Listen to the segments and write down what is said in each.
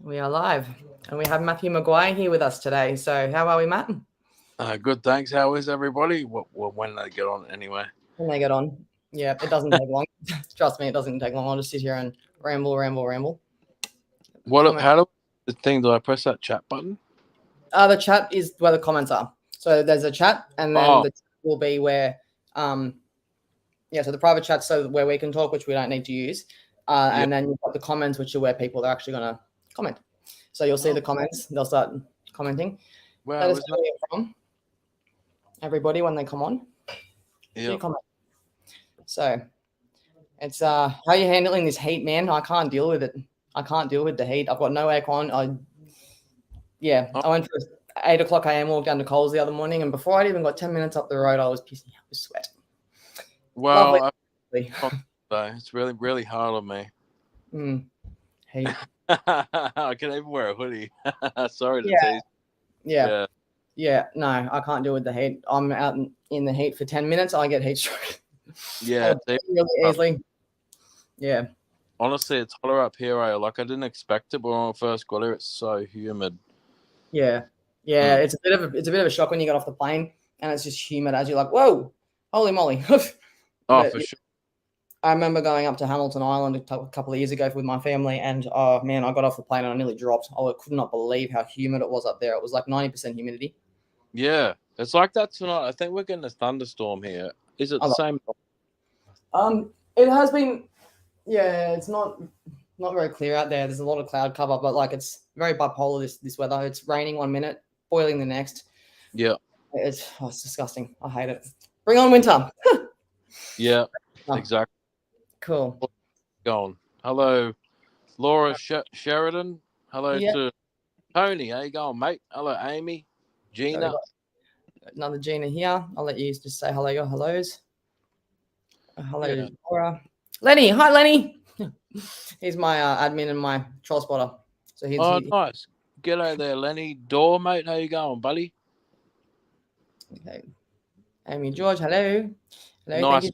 We are live, and we have Matthew McGuire here with us today. So, how are we, Matt? Good, thanks. How is everybody? When they get on anyway? When they get on, yeah, it doesn't take long. Trust me, it doesn't take long. I'll just sit here and ramble. How do the thing? Do I press that chat button? The chat is where the comments are. So there's a chat, and then the chat will be where, so the private chat, so where we can talk, which we don't need to use, and then you've got the comments, which are where people are actually going to comment. So you'll see the comments; they'll start commenting. Let us know where you're from. Everybody, when they come on, comment. So it's how are you handling this heat, man? I can't deal with it. I can't deal with the heat. I've got no aircon. I went for 8 o'clock a.m. walk down to Coles the other morning, and before I'd even got 10 minutes up the road, I was pissing out with sweat. Well, it's really, really hard on me. Heat. I can even wear a hoodie. Sorry to tease. Yeah. No, I can't deal with the heat. I'm out in the heat for 10 minutes. I get heat stroke. Yeah, really easily. Yeah. Honestly, it's hotter up here. I didn't expect it, but when I first got here, it's so humid. Yeah. It's a bit of a shock when you get off the plane and it's just humid as you're like, whoa, holy moly. For sure. I remember going up to Hamilton Island a couple of years ago with my family, and oh man, I got off the plane and I nearly dropped. I could not believe how humid it was up there. It was like 90% humidity. Yeah, it's like that tonight. I think we're getting a thunderstorm here. Is it the same? It has been. Yeah, it's not very clear out there. There's a lot of cloud cover, but it's very bipolar. This weather. It's raining one minute, boiling the next. Yeah, it's disgusting. I hate it. Bring on winter. Yeah, exactly. Cool. Go on. Hello, Laura Sheridan. Hello to Tony. How you going, mate? Hello, Amy. Gina. Another Gina here. I'll let you just say hello. Your hellos. Hello, Laura. Lenny. Hi, Lenny. He's my admin and my troll spotter. So he's nice. G'day there, Lenny. Door, mate. How you going, buddy? Okay. Amy George. Hello. Nice.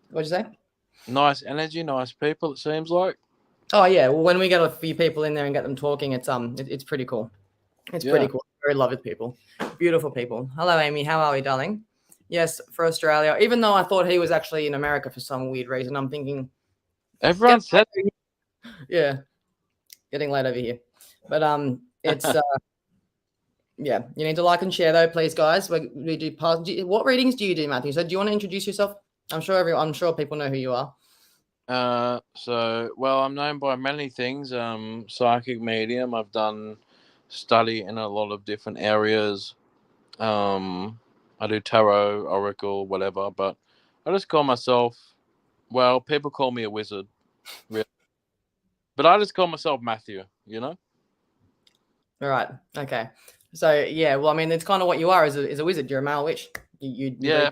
What'd you say? Nice energy, nice people. It seems like. Oh yeah. Well, when we get a few people in there and get them talking, it's pretty cool. It's pretty cool. Very lovely people. Beautiful people. Hello, Amy. How are we, darling? Yes, for Australia. Even though I thought he was actually in America for some weird reason, I'm thinking. Everyone said. Yeah, getting late over here, but it's yeah. You need to like and share though, please, guys. We do what readings do you do, Matthew? So, do you want to introduce yourself? I'm sure people know who you are. I'm known by many things. Psychic medium. I've done study in a lot of different areas. I do tarot, oracle, whatever, but I just call myself, well, people call me a wizard, really. But I just call myself Matthew, you know? All right. Okay. So, yeah, well, I mean, it's kind of what you are as a wizard. You're a male witch. You know,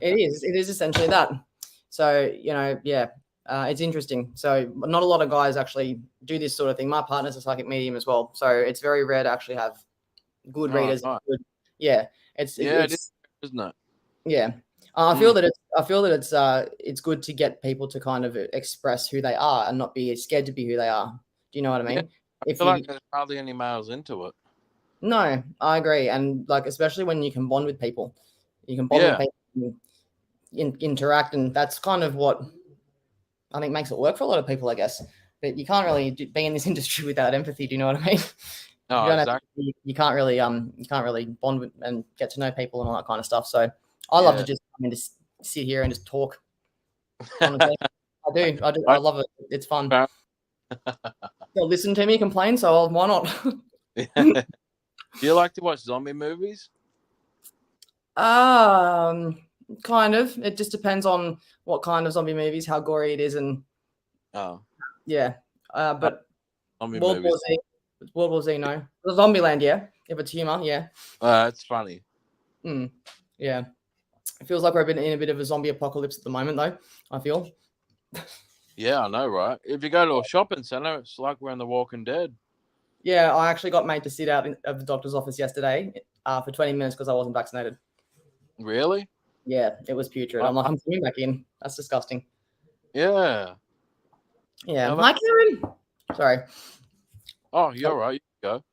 it is essentially that. So, it's interesting. So not a lot of guys actually do this sort of thing. My partner's a psychic medium as well. So it's very rare to actually have good readers. Right. It's isn't it? Yeah. I feel that it's good to get people to kind of express who they are and not be scared to be who they are. Do you know what I mean? Yeah. I feel like there's hardly any males into it. No, I agree. And especially when you can bond with people, you can bond with people and interact. And that's kind of what I think makes it work for a lot of people, I guess. But you can't really be in this industry without empathy. Do you know what I mean? No, exactly. You can't really bond with and get to know people and all that kind of stuff. So I love to just just sit here and just talk. I do. I love it. It's fun. They'll listen to me complain, so why not? Do you like to watch zombie movies? Kind of. It just depends on what kind of zombie movies, how gory it is, and but World War Z, no. Zombieland, yeah. If it's humor, yeah. It's funny. Yeah. It feels like we're in a bit of a zombie apocalypse at the moment, though, I feel. Yeah, I know, right? If you go to a shopping center, it's like we're in The Walking Dead. Yeah, I actually got made to sit out of the doctor's office yesterday for 20 minutes because I wasn't vaccinated. Really? Yeah, it was putrid. I'm like, I'm coming back in. That's disgusting. Yeah. Yeah. Now Hi, Karen. Sorry. oh, you're right. You go.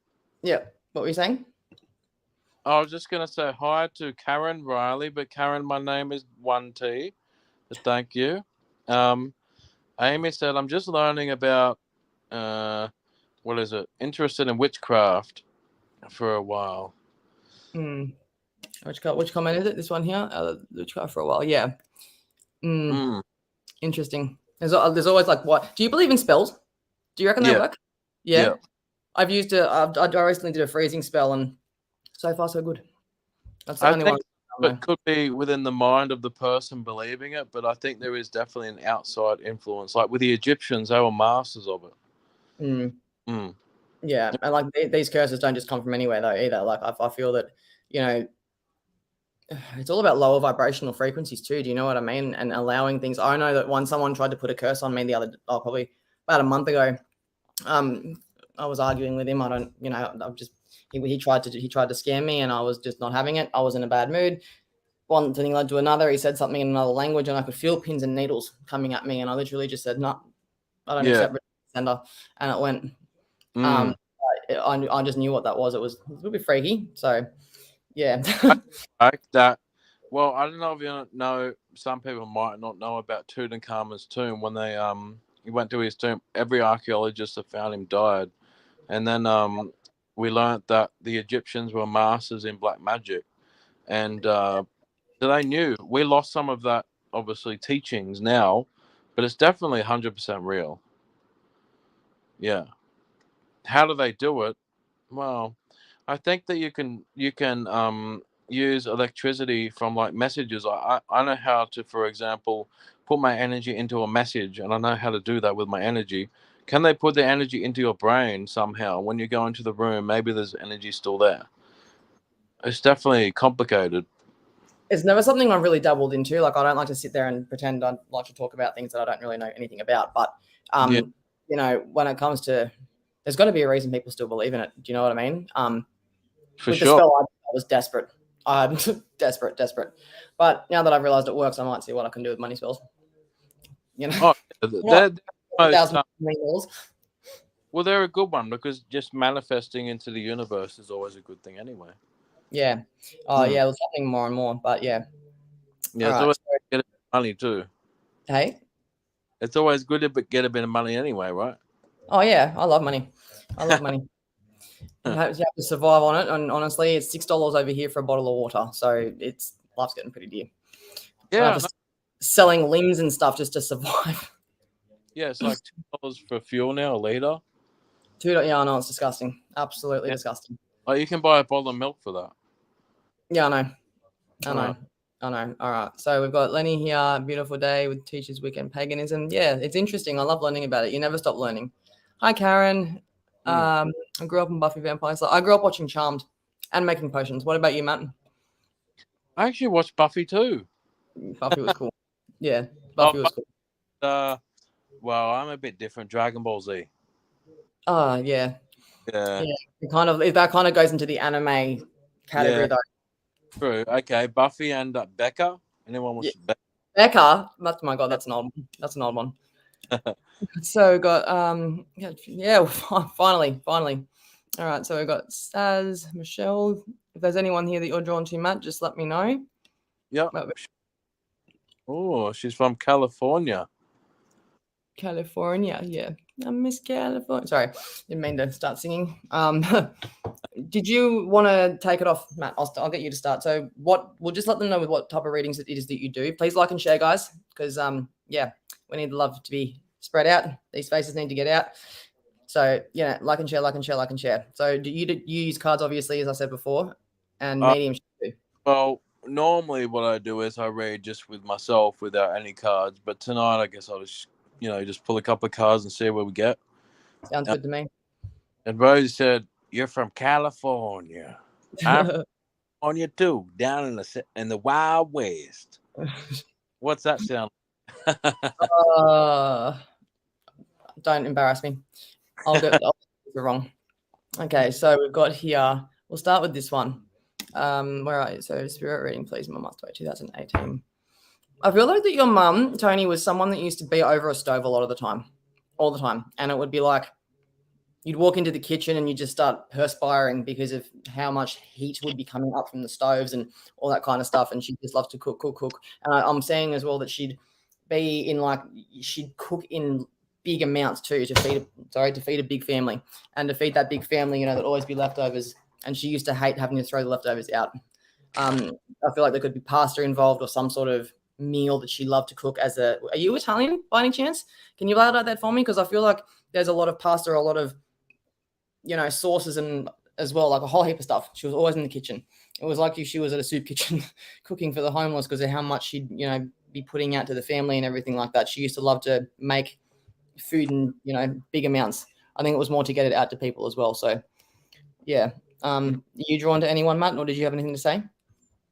Yeah. What were you saying? I was just gonna say hi to Karen Riley, but Karen, my name is 1T. But thank you. Um, Amy said I'm just learning about what is it? Interested in witchcraft for a while. Mm. Which comment is it? This one here? Witchcraft for a while. Yeah. Mm, Interesting. There's always like, what? Do you believe in spells? Do you reckon they yeah, work? yeah. Yeah. I've used it. I recently did a freezing spell, and so far so good. That's the I only one. think it could be within the mind of the person believing it, but I think there is definitely an outside influence. Like with the Egyptians, they were masters of it. Mm. Mm, Yeah, and like these curses don't just come from anywhere though either. Like I feel that, you know, it's all about lower vibrational frequencies too. Do you know what I mean? And allowing things. I know that someone tried to put a curse on me probably about a month ago. Um, I was arguing with him. I don't, you know, I'm just he tried to scam me, and I was just not having it. I was in a bad mood. One thing led to another. He said something in another language, and I could feel pins and needles coming at me, and I literally just said, "No, I don't yeah. accept sender," and it went. Mm. I just knew what that was. It was a little bit freaky. So yeah. Like that. Well, I don't know if you know. Some people might not know about Tutankhamun's tomb. When he went to his tomb, every archaeologist that found him died, and then we learnt that the Egyptians were masters in black magic, and they knew. We lost some of that, obviously, teachings now, but it's definitely 100% real. Yeah. How do they do it? Well, I think that you can use electricity from like messages. I know how to, for example, put my energy into a message, and I know how to do that with my energy. Can they put the energy into your brain somehow? When you go into the room, maybe there's energy still there. It's definitely complicated. It's never something I've really dabbled into. Like I don't like to sit there and pretend I like to talk about things that I don't really know anything about. But Yeah, you know, when it comes to, there's got to be a reason people still believe in it. Do you know what I mean? for With the sure. spell, I was desperate. I'm desperate. But now that I've realized it works, I might see what I can do with money spells. You know, Oh, what? they're most. $1,000. Well, they're a good one because just manifesting into the universe is always a good thing anyway. Yeah. Oh Mm. yeah, it was happening more and more. But yeah. Yeah, All it's right. always So, get a bit of money too. hey. It's always good to get a bit of money anyway, right? Oh yeah, I love money. I love money. You have to survive on it, and honestly, it's $6 over here for a bottle of water, so life's getting pretty dear. So I Yeah, have to selling limbs and stuff just to survive. yeah, it's like $2 for fuel now, a liter. Yeah, I know it's disgusting, absolutely Yeah, disgusting. like you can buy a bottle of milk for that. Yeah, I know, I Uh, know, I know. All right, so we've got Lenny here. Beautiful day with Teachers Weekend Paganism. Yeah, it's interesting. I love learning about it. You never stop learning. Hi, Karen. mm. I grew up in Buffy Vampire Slayer. I grew up watching Charmed and making potions. What about you, Matt? I actually watched Buffy too. Buffy was cool. Yeah, Oh, Buffy was cool. well, I'm a bit different. Dragon Ball Z. Oh, yeah. Yeah, Yeah. That kind of goes into the anime yeah, category though. true. Okay, Buffy and Becca. Anyone Yeah. watch Becca? Becca, that's my god, that's an old one. So we got yeah, finally. All right, so we've got Saz, Michelle. If there's anyone here that you're drawn to, Matt, just let me know. Yep. But Oh, she's from California. California, yeah. I miss California. Sorry, didn't mean to start singing. Did you want to take it off, Matt? I'll get you to start. So we'll just let them know with what type of readings it is that you do. Please like and share, guys, because yeah, we need the love to be spread out. These faces need to get out. So yeah, like and share. So you use cards, obviously, as I said before, and Uh, medium too. well, normally what I do is I read just with myself without any cards. But tonight, I guess I'll just pull a couple of cards and see where we get. Sounds good to me. And Rosie said, "You're from California. I'm from California too, down in the Wild West." What's that sound? uh, don't embarrass me. I'll get it wrong. Okay, so we've got here. We'll start with this one. Where are you? So spirit reading, please. My Master 2018. I feel like that your mum, Tony, was someone that used to be over a stove a lot of the time, all the time. And it would be like, you'd walk into the kitchen and you just start perspiring because of how much heat would be coming up from the stoves and all that kind of stuff. And she just loves to cook. And I'm saying as well that she'd cook in big amounts too to feed a big family, and to feed that big family, there'd always be leftovers. And she used to hate having to throw the leftovers out. I feel like there could be pasta involved or some sort of meal that she loved to cook are you Italian by any chance? Can you validate that for me? Because I feel like there's a lot of pasta, a lot of sauces, and as well, like a whole heap of stuff. She was always in the kitchen. It was like she was at a soup kitchen cooking for the homeless because of how much she'd, be putting out to the family and everything like that. She used to love to make food in, big amounts. I think it was more to get it out to people as well. So, yeah. Are you drawn to anyone, Matt, or did you have anything to say?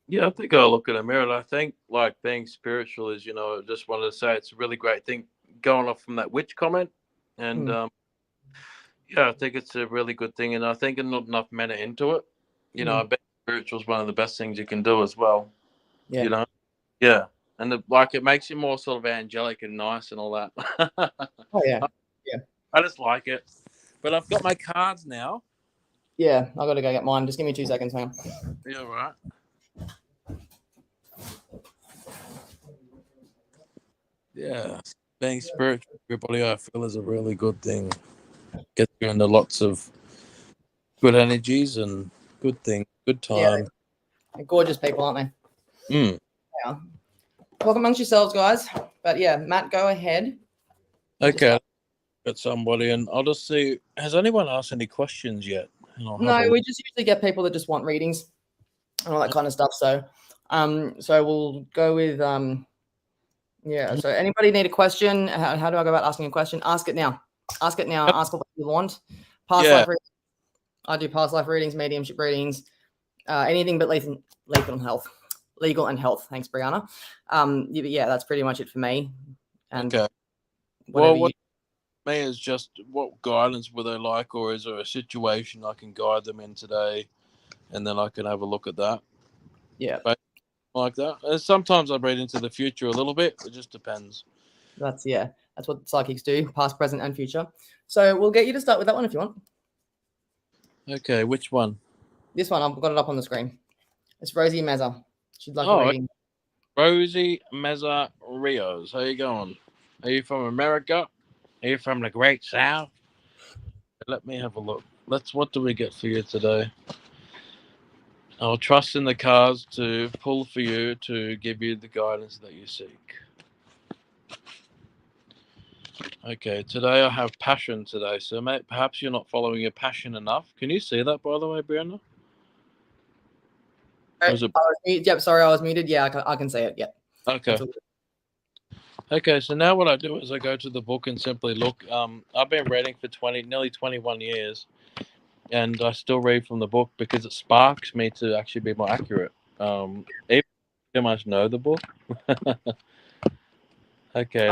Yeah, I think I'll look in the mirror. And I think, like, being spiritual is, I just wanted to say it's a really great thing going off from that witch comment. And, yeah, I think it's a really good thing. And I think not enough men are into it. I bet spiritual is one of the best things you can do as well. Yeah. Yeah. And, it makes you more sort of angelic and nice and all that. Oh, yeah. Yeah. I just like it. But I've got my cards now. Yeah, I got to go get mine. Just give me 2 seconds, hang on. Yeah, right. Yeah, being spiritual, everybody, I feel is a really good thing. Gets you into lots of good energies and good things, good time. Yeah, they're gorgeous people, aren't they? Yeah. Talk amongst yourselves, guys. But yeah, Matt, go ahead. Okay, got somebody, and I'll just see. Has anyone asked any questions yet? No, we just usually get people that just want readings and all that kind of stuff. So, so we'll go with yeah. So, anybody need a question? How do I go about asking a question? Ask it now. Ask it now. Ask what you want. Past life readings. I do past life readings, mediumship readings, anything but lethal and health. Legal and health. Thanks, Bryanna. Yeah, that's pretty much it for me. And okay. Well, what me is just what guidance would they like, or is there a situation I can guide them in today, and then I can have a look at that. Yeah, like that. Sometimes I read into the future a little bit. It just depends. That's what psychics do, past, present, and future. So we'll get you to start with that one if you want. Okay, which one? This one, I've got it up on the screen. It's Rosie Meza. She'd like a reading. Rosie Meza Rios. How you going? Are you from America? Are you from the Great South? Let me have a look. What do we get for you today? I'll trust in the cards to pull for you to give you the guidance that you seek. Okay, today I have passion today. So, mate, perhaps you're not following your passion enough. Can you see that, by the way, Bryanna? Yep, sorry, I was muted. Yeah, I can see it. Yep. Okay. Okay, so now what I do is I go to the book and simply look. I've been reading for nearly 21 years, and I still read from the book because it sparks me to actually be more accurate. Even if I much know the book. Okay.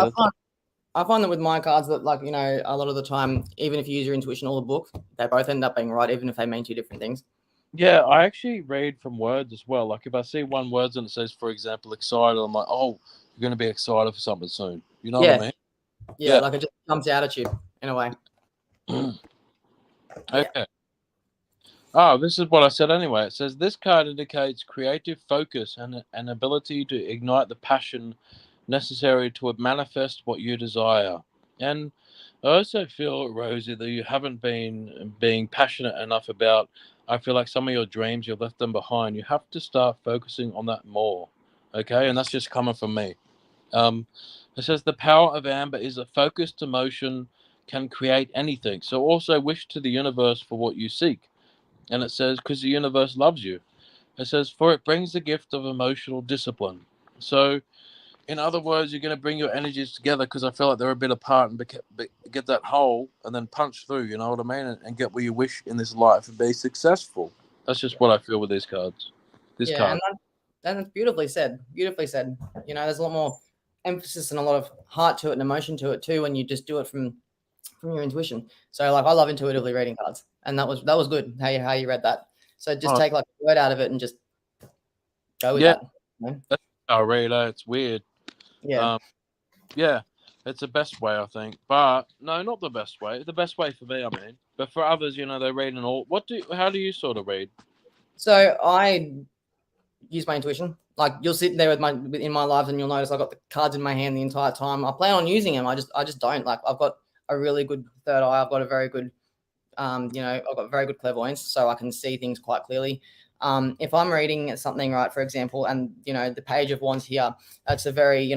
I find that with my cards that, like, a lot of the time, even if you use your intuition or the book, they both end up being right, even if they mean two different things. Yeah, I actually read from words as well. Like if I see one word and it says, for example, excited, I'm like, oh, you're going to be excited for something soon. You know what I mean? Yeah, like it just jumps out at you in a way. Okay. Oh, this is what I said anyway. It says this card indicates creative focus and an ability to ignite the passion necessary to manifest what you desire. And I also feel, Rosie, that you haven't been being passionate enough about. I feel like some of your dreams, you've left them behind. You have to start focusing on that more. Okay, and that's just coming from me. It says the power of amber is a focused emotion can create anything. So also wish to the universe for what you seek. And it says, because the universe loves you. It says, for it brings the gift of emotional discipline. So, in other words, you're going to bring your energies together because I feel like they're a bit apart and get that hole and then punch through, you know what I mean? And get what you wish in this life and be successful. That's just what I feel with these cards. And that's beautifully said. Beautifully said. There's a lot more emphasis and a lot of heart to it and emotion to it too when you just do it from your intuition. So, like, I love intuitively reading cards, and that was good how you read that. So just take like a word out of it and just go with that. That's how I read it. It's weird. Yeah. Yeah, it's the best way, I think. But no, not the best way. The best way for me, I mean. But for others, you know, they read and all. How do you sort of read? So I use my intuition. Like you'll sit there in my lives and you'll notice I've got the cards in my hand the entire time. I plan on using them. I just don't. Like I've got a really good third eye. I've got a very good I've got very good clairvoyance, so I can see things quite clearly. If I'm reading something, right, for example, and the Page of Wands here, that's a very,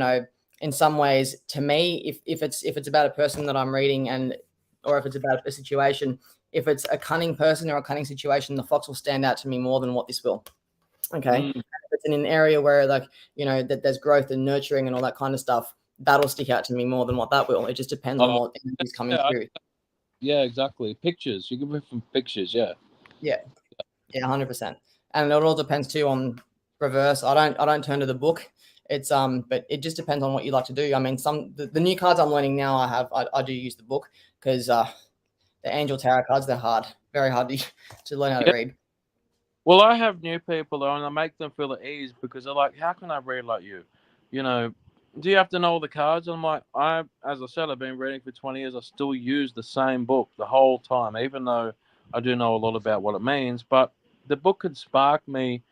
in some ways, to me, if it's about a person that I'm reading, or if it's about a situation, if it's a cunning person or a cunning situation, the fox will stand out to me more than what this will. Okay, if it's in an area where that there's growth and nurturing and all that kind of stuff, that'll stick out to me more than what that will. It just depends on what is coming through. Yeah, exactly. Pictures. You can read from pictures. Yeah. Yeah, 100%. And it all depends too on reverse. I don't turn to the book. It's but it just depends on what you like to do. I mean, the new cards I'm learning now, I do use the book because the Angel Tarot cards, they're hard, very hard to learn how to read. Well, I have new people and I make them feel at ease because they're like, "How can I read like you? You know, do you have to know all the cards?" And I'm like, as I said, I've been reading for 20 years. I still use the same book the whole time, even though I do know a lot about what it means. But the book could spark me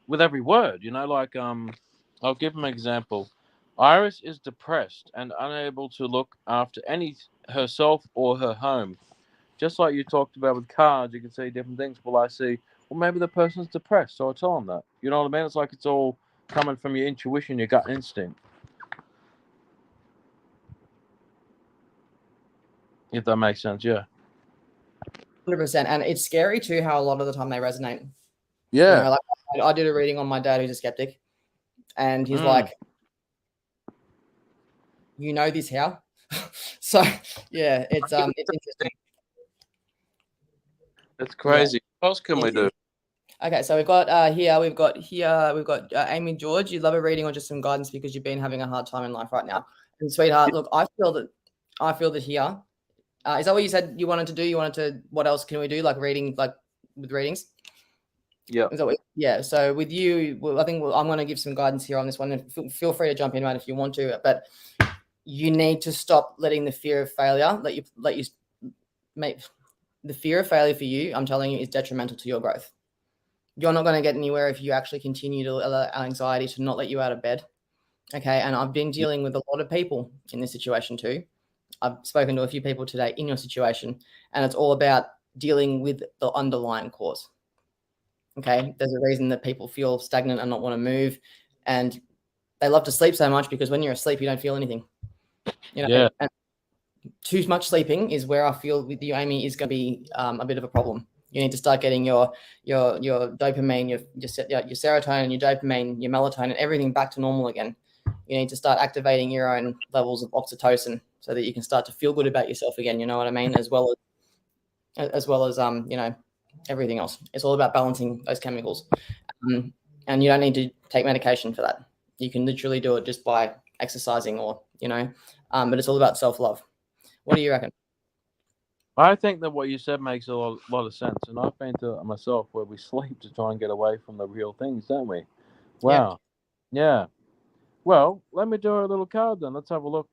with every word. I'll give them an example. Iris is depressed and unable to look after herself or her home. Just like you talked about with cards, you can see different things. Well, I see, well, maybe the person's depressed, so I tell them that. You know what I mean? It's like it's all coming from your intuition, your gut instinct. If that makes sense, yeah. 100%. And it's scary too how a lot of the time they resonate. Yeah. Like I did a reading on my dad who's a skeptic, and he's like, this how? So yeah, it's interesting. That's crazy. What else can we do? Okay, so we've got Amy George. You'd love a reading or just some guidance because you've been having a hard time in life right now. And sweetheart, look, I feel that here. Is that what you said you wanted to do? What else can we do? Like reading, like with readings? Yeah. Is that yeah. So with you, I think I'm going to give some guidance here on this one. And feel free to jump in, man, if you want to. But you need to stop letting the fear of failure let you make the fear of failure for you. I'm telling you, is detrimental to your growth. You're not going to get anywhere if you actually continue to allow anxiety to not let you out of bed. Okay. And I've been dealing with a lot of people in this situation too. I've spoken to a few people today in your situation, and it's all about dealing with the underlying cause. Okay. There's a reason that people feel stagnant and not want to move. And they love to sleep so much because when you're asleep, you don't feel anything. Yeah. And too much sleeping is where I feel with you, Amy, is going to be a bit of a problem. You need to start getting your dopamine, your serotonin, your dopamine, your melatonin, everything back to normal again. You need to start activating your own levels of oxytocin so that you can start to feel good about yourself again. You know what I mean? As well as everything else. It's all about balancing those chemicals, and you don't need to take medication for that. You can literally do it just by exercising, or but it's all about self-love. What do you reckon? I think that what you said makes a lot of sense, and I've been to it myself where we sleep to try and get away from the real things, don't we? Wow. Yeah. Well, let me do a little card then. Let's have a look.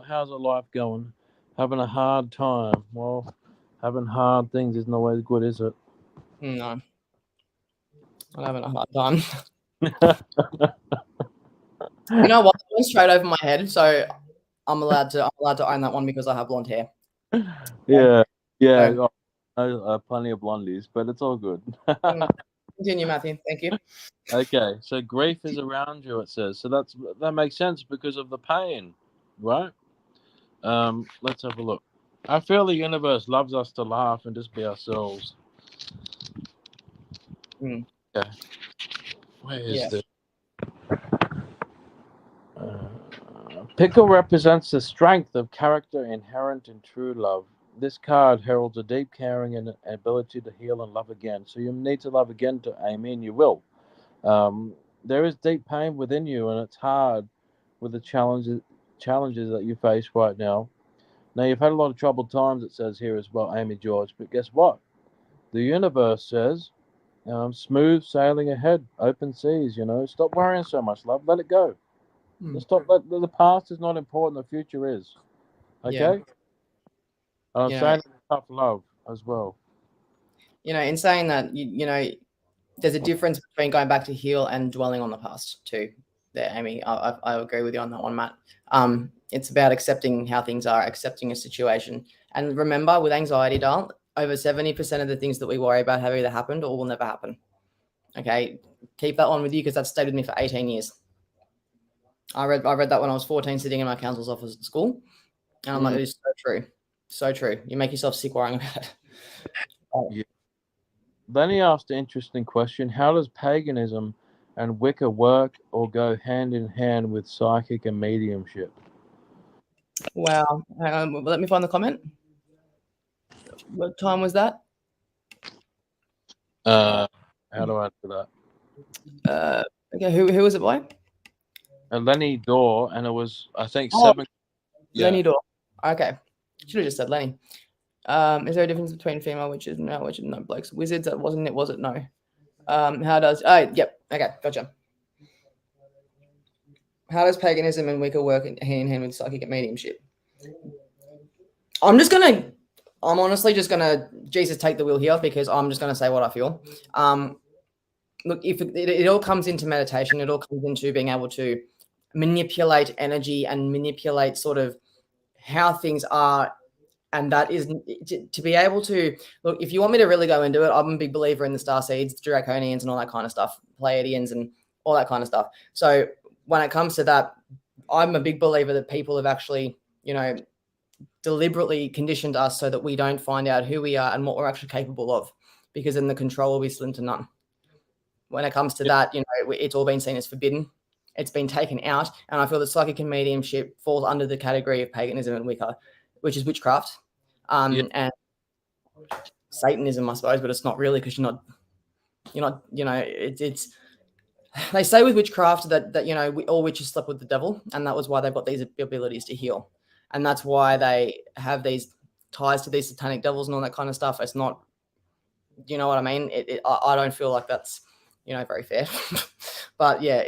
How's her life going? Having a hard time. Well, having hard things isn't always good, is it? No. I'm having a hard time. You know what? That went straight over my head, so I'm allowed to own that one because I have blonde hair. Yeah. Plenty of blondies, but it's all good. Continue, Matthew. Thank you. Okay, so grief is around you, it says. So that makes sense because of the pain, right? Let's have a look. I feel the universe loves us to laugh and just be ourselves. Okay. Where is this? Pickle represents the strength of character inherent in true love. This card heralds a deep caring and ability to heal and love again. So you need to love again to Amy, and you will. There is deep pain within you, and it's hard with the challenges that you face right now. Now, you've had a lot of troubled times, it says here as well, Amy George, but guess what? The universe says, smooth sailing ahead, open seas, stop worrying so much, love, let it go. Stop. The past is not important. The future is. Okay. Yeah. And I'm You know, saying tough love as well. in saying that, there's a difference between going back to heal and dwelling on the past too. There, Amy, I agree with you on that one, Matt. It's about accepting how things are, accepting a situation. And remember, with anxiety, darling, over 70% of the things that we worry about have either happened or will never happen. Okay, keep that one with you because that's stayed with me for 18 years. I read that when I was 14, sitting in my counsel's office at school, and I'm like, it is so true, so true. You make yourself sick worrying about it. Yeah. Then he asked an interesting question: how does paganism and Wicca work or go hand in hand with psychic and mediumship? Wow. Hang on, let me find the comment. What time was that? How do I answer that? Okay, who was it by? Lenny Dorr, and it was, I think, 7. Yeah. Lenny Dorr. Okay. Should have just said Lenny. Is there a difference between female witches and male witches? No, blokes. Wizards, that wasn't it, was it? No. How does... Oh, yep. Okay, gotcha. How does paganism and Wicca work hand in hand with psychic and mediumship? I'm honestly just going to, Jesus, take the wheel here because I'm just going to say what I feel. Look, if it all comes into meditation, it all comes into being able to manipulate energy and manipulate sort of how things are. And that is to be able to look, if you want me to really go into it, I'm a big believer in the star seeds, the draconians and all that kind of stuff, Pleiadians and all that kind of stuff. So when it comes to that, I'm a big believer that people have actually, deliberately conditioned us so that we don't find out who we are and what we're actually capable of, because then the control will be slim to none. When it comes to that, it's all been seen as forbidden. It's been taken out. And I feel that psychic and mediumship falls under the category of paganism and Wicca, which is witchcraft, and Satanism, I suppose, but it's not really, because you're not, it's, they say with witchcraft that all witches slept with the devil, and that was why they've got these abilities to heal. And that's why they have these ties to these satanic devils and all that kind of stuff. It's not, you know what I mean? I don't feel like that's, very fair. But yeah,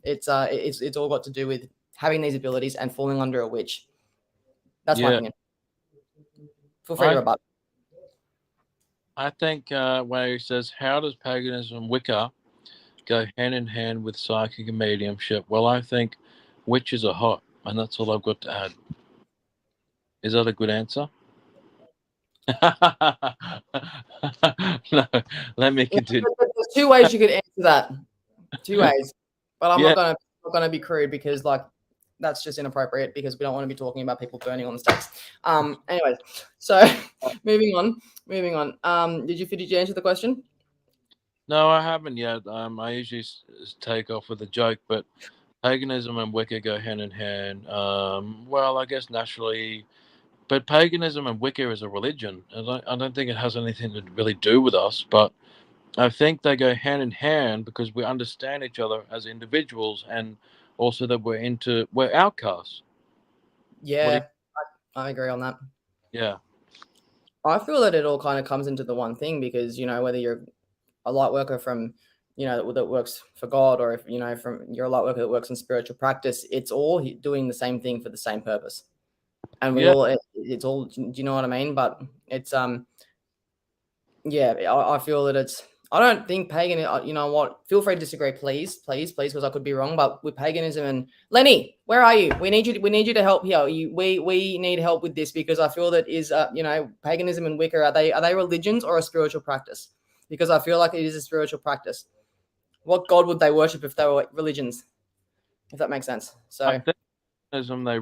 it's all got to do with having these abilities and falling under a witch. That's my opinion. Feel free to rebut. I think where he says, how does paganism and Wicca go hand in hand with psychic and mediumship? Well, I think witches are hot, and that's all I've got to add. Is that a good answer? No, let me continue. There's 2 ways you could answer that. 2 ways, but I'm not gonna be crude because that's just inappropriate, because we don't want to be talking about people burning on the stakes. Anyways, so moving on. Did you answer the question? No, I haven't yet. I usually take off with a joke, but paganism and Wicca go hand in hand. Well, I guess naturally, but paganism and Wicca is a religion. I don't think it has anything to really do with us, but I think they go hand in hand because we understand each other as individuals, and also that we're outcasts. Yeah, I agree on that. Yeah. I feel that it all kind of comes into the one thing, because whether you're a light worker from that works for God, or if you're a light worker that works in spiritual practice, it's all doing the same thing for the same purpose. And it's all, do you know what I mean? But it's I feel that I don't think pagan, you know what, feel free to disagree, please, because I could be wrong. But with paganism and Lenny, where are you? We need you to help here. We need help with this, because I feel that is paganism and Wicca, are they religions or a spiritual practice? Because I feel like it is a spiritual practice. What God would they worship if they were religions? If that makes sense. So I think paganism, they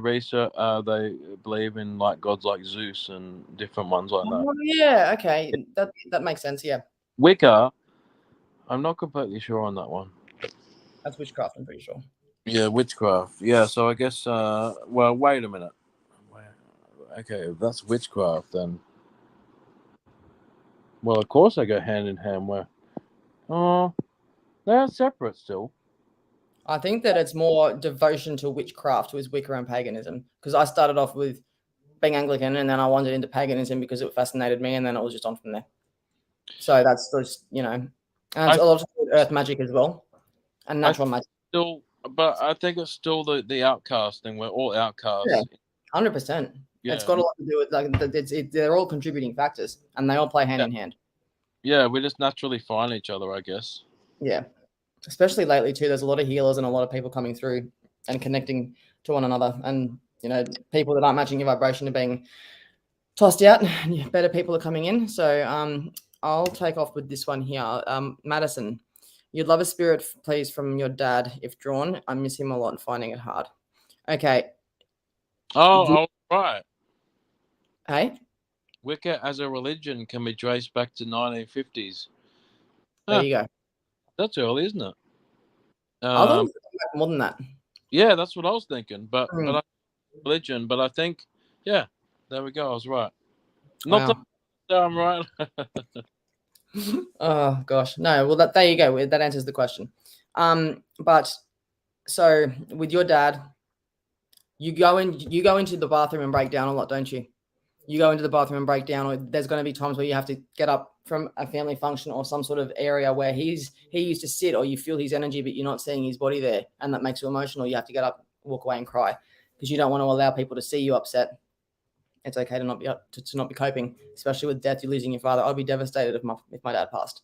believe in like gods like Zeus and different ones like that. Yeah, okay, that makes sense. Yeah. Wicca, I'm not completely sure on that one. That's witchcraft, I'm pretty sure. Yeah, witchcraft. Yeah, so I guess. Well, wait a minute. Okay, if that's witchcraft, then. Well, of course they go hand in hand. Where? Oh, they're separate still. I think that it's more devotion to witchcraft with Wicca and paganism, because I started off with being Anglican and then I wandered into paganism because it fascinated me, and then it was just on from there. So that's just, and it's a lot of earth magic as well, and natural magic. but I think it's still the outcast thing. We're all outcasts. 100%. Yeah. It's got a lot to do with they're all contributing factors, and they all play hand in hand. Yeah, we just naturally find each other, I guess. Yeah, especially lately too. There's a lot of healers and a lot of people coming through and connecting to one another, and people that aren't matching your vibration are being tossed out, and better people are coming in. So I'll take off with this one here. Madison, you'd love a spirit, please, from your dad if drawn. I miss him a lot and finding it hard. Okay. Oh, right. Hey? Wicca as a religion can be traced back to 1950s. There you go. That's early, isn't it? I thought it was more than that. Yeah, that's what I was thinking. But religion. But I think, yeah, there we go. I was right. Not that I'm right. Oh gosh, no. Well, there you go. That answers the question. But so with your dad, you go into the bathroom and break down a lot, don't you? You go into the bathroom and break down, or there's going to be times where you have to get up from a family function or some sort of area where he used to sit, or you feel his energy, but you're not seeing his body there, and that makes you emotional. You have to get up, walk away, and cry because you don't want to allow people to see you upset. It's okay to not be coping, especially with death. You're losing your father. I'd be devastated if my dad passed,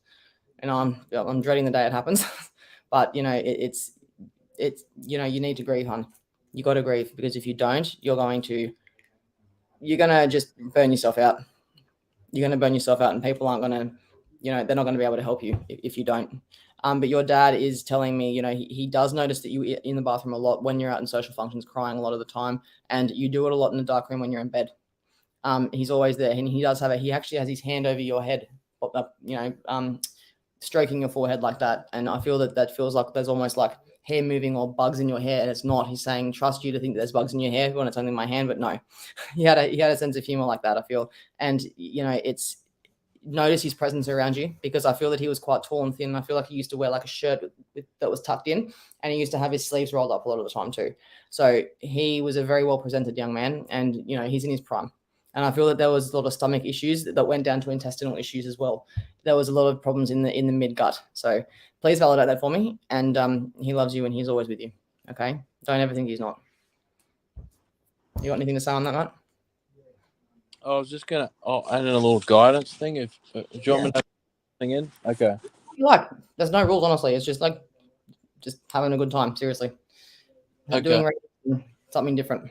and I'm dreading the day it happens. But it's you need to grieve, hon. You got to grieve, because if you don't, you're gonna just burn yourself out. You're gonna burn yourself out, and people aren't gonna, they're not gonna be able to help you if you don't. But your dad is telling me, he does notice that you're in the bathroom a lot when you're out in social functions, crying a lot of the time, and you do it a lot in the dark room when you're in bed. He's always there, and he actually has his hand over your head, stroking your forehead like that. And I feel that feels like there's almost like hair moving or bugs in your hair, and it's not. He's saying, trust you to think that there's bugs in your hair when it's only my hand, but no. he had a sense of humor like that, I feel. And it's notice his presence around you, because I feel that he was quite tall and thin. I feel like he used to wear like a shirt that was tucked in, and he used to have his sleeves rolled up a lot of the time too. So he was a very well presented young man, and he's in his prime. And I feel that there was a lot of stomach issues that went down to intestinal issues as well. There was a lot of problems in the mid gut. So please validate that for me. And he loves you, and he's always with you. Okay? Don't ever think he's not. You got anything to say on that, Matt? I was just gonna add in a little guidance thing. Do you want me to have something in? Okay. There's no rules, honestly. It's just like having a good time. Seriously. Doing something different.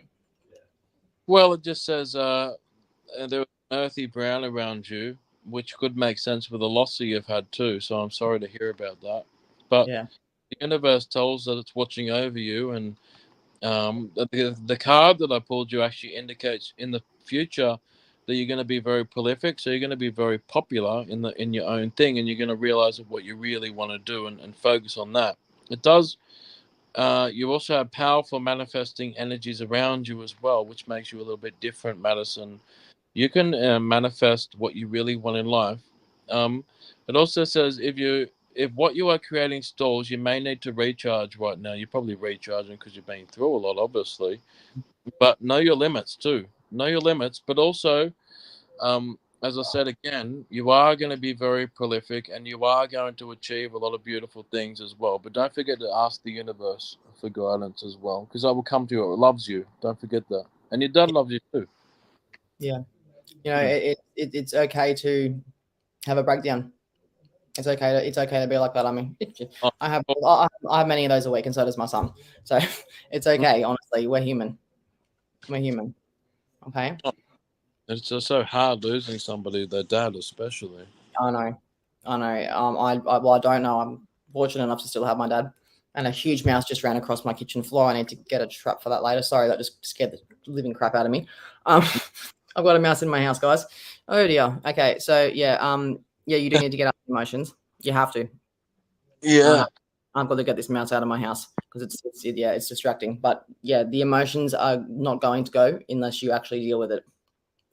Well, it just says there was an earthy brown around you, which could make sense with the loss that you've had too. So I'm sorry to hear about that. But the universe tells that it's watching over you, and the card that I pulled you actually indicates in the future that you're going to be very prolific. So you're going to be very popular in your own thing, and you're going to realize what you really want to do and focus on that. It does. You also have powerful manifesting energies around you as well, which makes you a little bit different, Madison. You can manifest what you really want in life. It also says if what you are creating stalls, you may need to recharge right now. You're probably recharging because you've been through a lot, obviously. But know your limits too. Know your limits, but also, as I said again, you are going to be very prolific, and you are going to achieve a lot of beautiful things as well. But don't forget to ask the universe for guidance as well, because I will come to you. It loves you. Don't forget that. And your dad loves you too. Yeah. It's okay to have a breakdown. It's okay to be like that. I mean, I have many of those a week, and so does my son. So it's okay. Honestly, we're human. Okay. It's just so hard losing somebody, their dad especially. I know. I don't know. I'm fortunate enough to still have my dad. And a huge mouse just ran across my kitchen floor. I need to get a trap for that later. Sorry, that just scared the living crap out of me. I've got a mouse in my house, guys. Oh dear. Okay, so you do need to get up emotions. You have to. Yeah. I've got to get this mouse out of my house because it's distracting. But yeah, the emotions are not going to go unless you actually deal with it.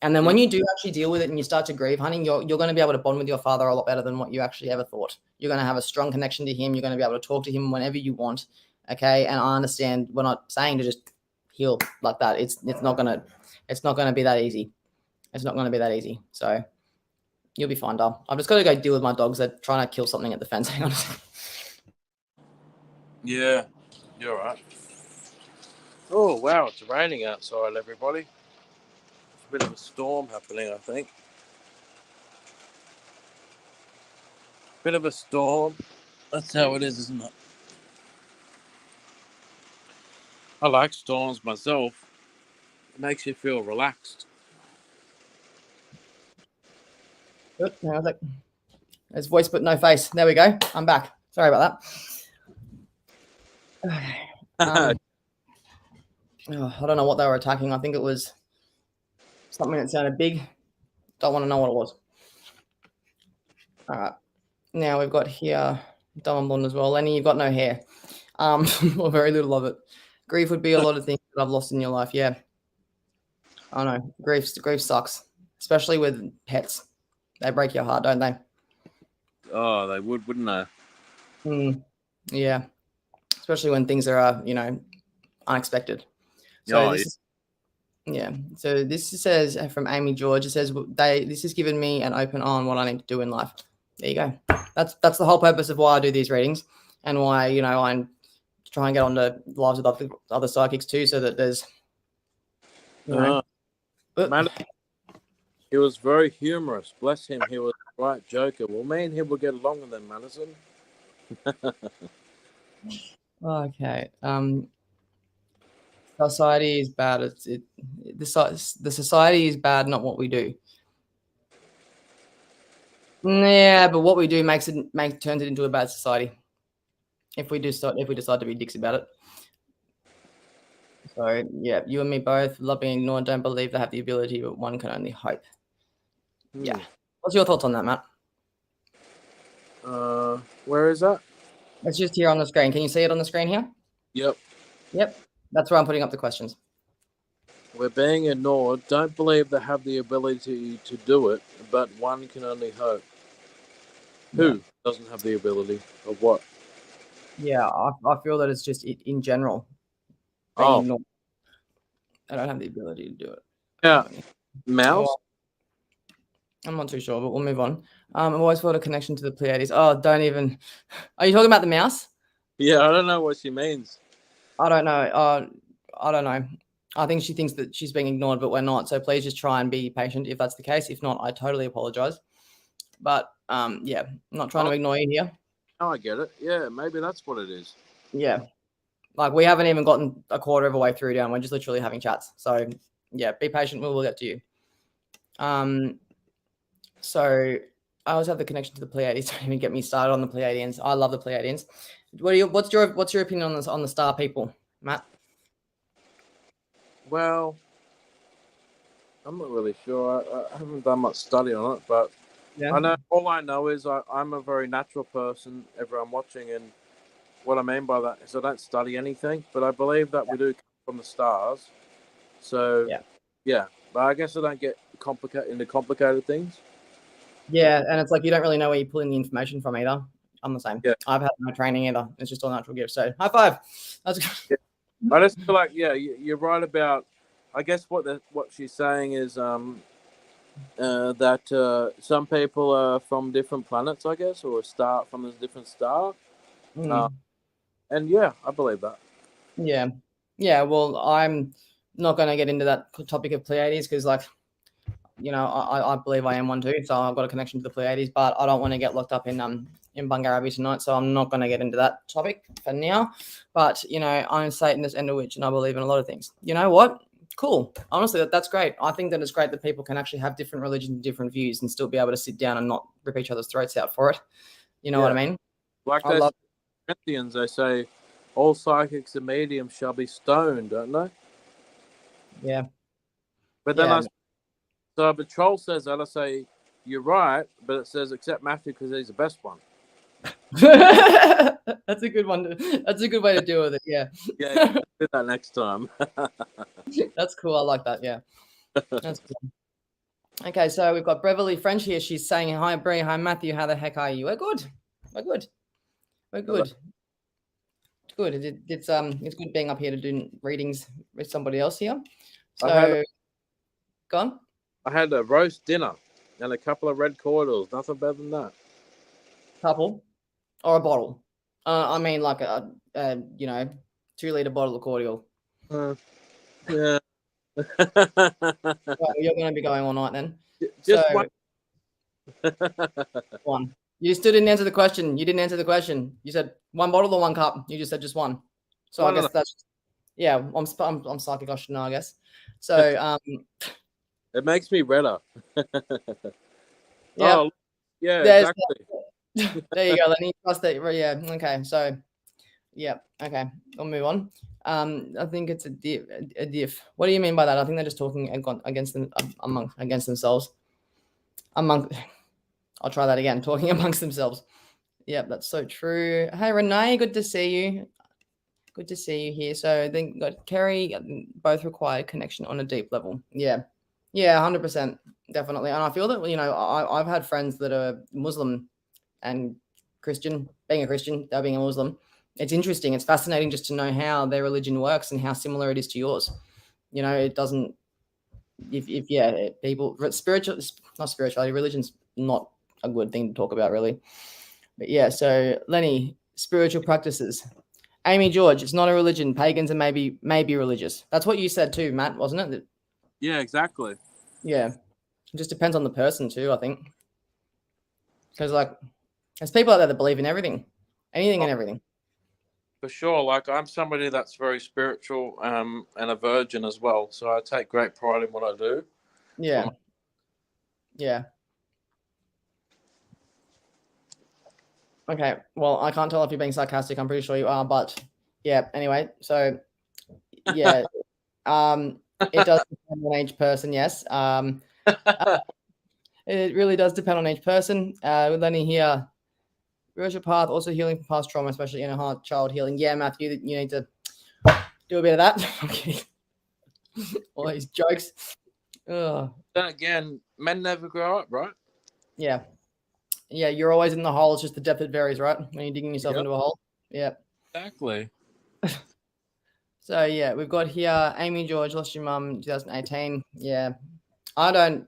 And then when you do actually deal with it and you start to grieve, honey, you're going to be able to bond with your father a lot better than what you actually ever thought. You're going to have a strong connection to him. You're going to be able to talk to him whenever you want. Okay. And I understand we're not saying to just heal like that. It's not going to be that easy. It's not going to be that easy. So you'll be fine, doll. I've just got to go deal with my dogs. They're trying to kill something at the fence. Hang on. Yeah. You're right. Oh, wow, it's raining outside, everybody. There's a bit of a storm happening, I think. Bit of a storm. That's how it is, isn't it? I like storms myself. It makes you feel relaxed. Good. Now, like, there's voice but no face. There we go. I'm back. Sorry about that. I don't know what they were attacking. I think it was something that sounded big. Don't want to know what it was. All right. Now we've got here dumb and blonde as well. Lenny, you've got no hair. Or very little of it. Grief would be a lot of things that I've lost in your life. Yeah. I know. Grief sucks, especially with pets. They break your heart, don't they? Oh, they would, wouldn't they? Yeah. Especially when things are, unexpected. So So this says from Amy George. It says this has given me an open eye on what I need to do in life. There you go. That's the whole purpose of why I do these readings, and why I try and get onto lives with other psychics too, so that there's. Man, he was very humorous. Bless him. He was a right joker. Well, me and him will get along then, Madison. Okay. Society is bad. The society is bad, not what we do. Yeah, but what we do turns it into a bad society. If we decide to be dicks about it. So yeah, you and me both. Love being ignored. Don't believe they have the ability, but one can only hope. Yeah. What's your thoughts on that, Matt? Where is that? It's just here on the screen. Can you see it on the screen here? Yep. That's where I'm putting up the questions. We're being ignored. Don't believe they have the ability to do it, but one can only hope. Who doesn't have the ability of what? Yeah, I feel that it's just in general. Ignored. I don't have the ability to do it. Yeah. Mouse? Well, I'm not too sure, but we'll move on. I've always felt a connection to the Pleiades. Oh, don't even. Are you talking about the mouse? Yeah, I don't know what she means. I don't know. I don't know. I think she thinks that she's being ignored, but we're not. So please just try and be patient if that's the case. If not, I totally apologize. But yeah, I'm not trying to ignore you here. Oh, I get it. Yeah, maybe that's what it is. Yeah. Like, we haven't even gotten a quarter of a way through down. We're just literally having chats. So yeah, be patient. We'll get to you. So I always have the connection to the Pleiades. Don't even get me started on the Pleiadians. I love the Pleiadians. What's your opinion on the star people, Matt? Well, I'm not really sure. I haven't done much study on it, but I know all I know is I'm a very natural person. Everyone watching, and what I mean by that is I don't study anything, but I believe that we do come from the stars. So yeah, but I guess I don't get into complicated things. Yeah, and it's like you don't really know where you're pulling the information from either. I'm the same. Yeah. I've had no training either. It's just all natural gifts. So high five. That's good. I just feel like you're right about. I guess what she's saying is that some people are from different planets, I guess, or from a different star. And yeah, I believe that. Yeah. Well, I'm not going to get into that topic of Pleiades because, like, I believe I am one too. So I've got a connection to the Pleiades, but I don't want to get locked up in Bungarabbi tonight. So I'm not going to get into that topic for now. But I'm Satanist and a witch, and I believe in a lot of things. You know what? Cool. Honestly, that's great. I think that it's great that people can actually have different religions and different views and still be able to sit down and not rip each other's throats out for it. You know what I mean? Like Corinthians, they say all psychics and mediums shall be stoned, don't they? Yeah. But then so if a troll says that, I say, you're right, but it says except Matthew because he's the best one. That's a good one. That's a good way to deal with it. Yeah. Yeah, do that next time. That's cool. I like that. Yeah. That's cool. Okay, so we've got Beverly French here. She's saying, "Hi, Brie. Hi, Matthew. How the heck are you? We're good. We're good. We're good. Good. It's good being up here to do readings with somebody else here. So, go on. I had a roast dinner and a couple of red cordials. Nothing better than that. Couple or a bottle? I mean, like 2 2-liter bottle of cordial. Yeah. Well, you're going to be going all night then. Just so, one. You still didn't answer the question. You didn't answer the question. You said 1 bottle or 1 cup. You just said just one. So I guess that's I'm psychic. I should know, I guess. So it makes me redder. Yeah. Oh, yeah, exactly. There you go. Let me trust that. Yeah. Okay. So, yeah. Okay. I'll move on. I think it's a diff. What do you mean by that? I think they're just talking against themselves. I'll try that again. Talking amongst themselves. Yep, that's so true. Hey, Renee, good to see you. Good to see you here. So I think Kerry, both require connection on a deep level. Yeah. Yeah, 100%. Definitely. And I feel that, I've had friends that are Muslim and Christian, being a Christian, they're being a Muslim. It's interesting. It's fascinating just to know how their religion works and how similar it is to yours. It doesn't, people, not spirituality, religion's not a good thing to talk about, really. But yeah, so Lenny, spiritual practices. Amy George, it's not a religion. Pagans are maybe religious. That's what you said too, Matt, wasn't it? Yeah, exactly. Yeah. It just depends on the person too, I think. Because there's people out there that believe in everything. Anything and everything. For sure. I'm somebody that's very spiritual and a virgin as well. So I take great pride in what I do. Yeah. Yeah. Okay. Well, I can't tell if you're being sarcastic. I'm pretty sure you are, but yeah. Anyway, so yeah. It does depend on each person, yes. It really does depend on each person. With Lenny here, spiritual path, also healing from past trauma, especially inner heart, child healing. Yeah, Matthew, you need to do a bit of that. Okay. All these jokes. Ugh. Then again, men never grow up, right? Yeah. Yeah, you're always in the hole. It's just the depth that varies, right? When you're digging yourself into a hole. Yeah. Exactly. So, yeah, we've got here Amy George, lost your mum in 2018. Yeah. I can't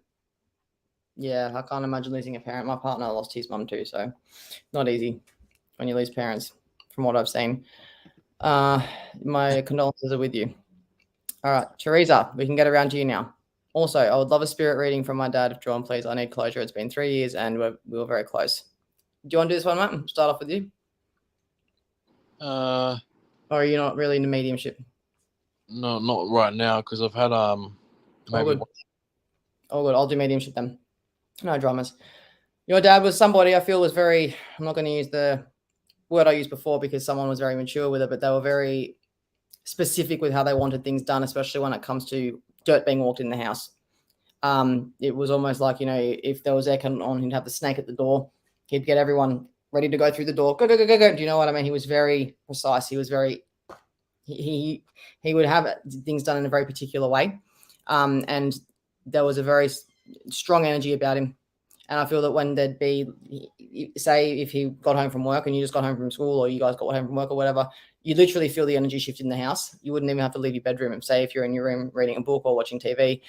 imagine losing a parent. My partner lost his mum too, so not easy when you lose parents, from what I've seen. My condolences are with you. All right, Teresa, we can get around to you now. Also, I would love a spirit reading from my dad, if drawn, please. I need closure. It's been 3 years and we were very close. Do you want to do this one, Matt? Start off with you. Or are you not really into mediumship? No, not right now, because I've had maybe. All good. I'll do mediumship then. No dramas. Your dad was somebody I feel was very, I'm not going to use the word I used before because someone was very mature with it, but they were very specific with how they wanted things done, especially when it comes to dirt being walked in the house. It was almost like, if there was aircon on, he'd have the snake at the door. He'd get everyone ready to go through the door. Go, go, go, go, go. Do you know what I mean? He was very precise. He was very, he would have things done in a very particular way. And there was a very strong energy about him. And I feel that when there'd be, say, if he got home from work and you just got home from school, or you guys got home from work or whatever, you literally feel the energy shift in the house. You wouldn't even have to leave your bedroom. And say if you're in your room reading a book or watching TV,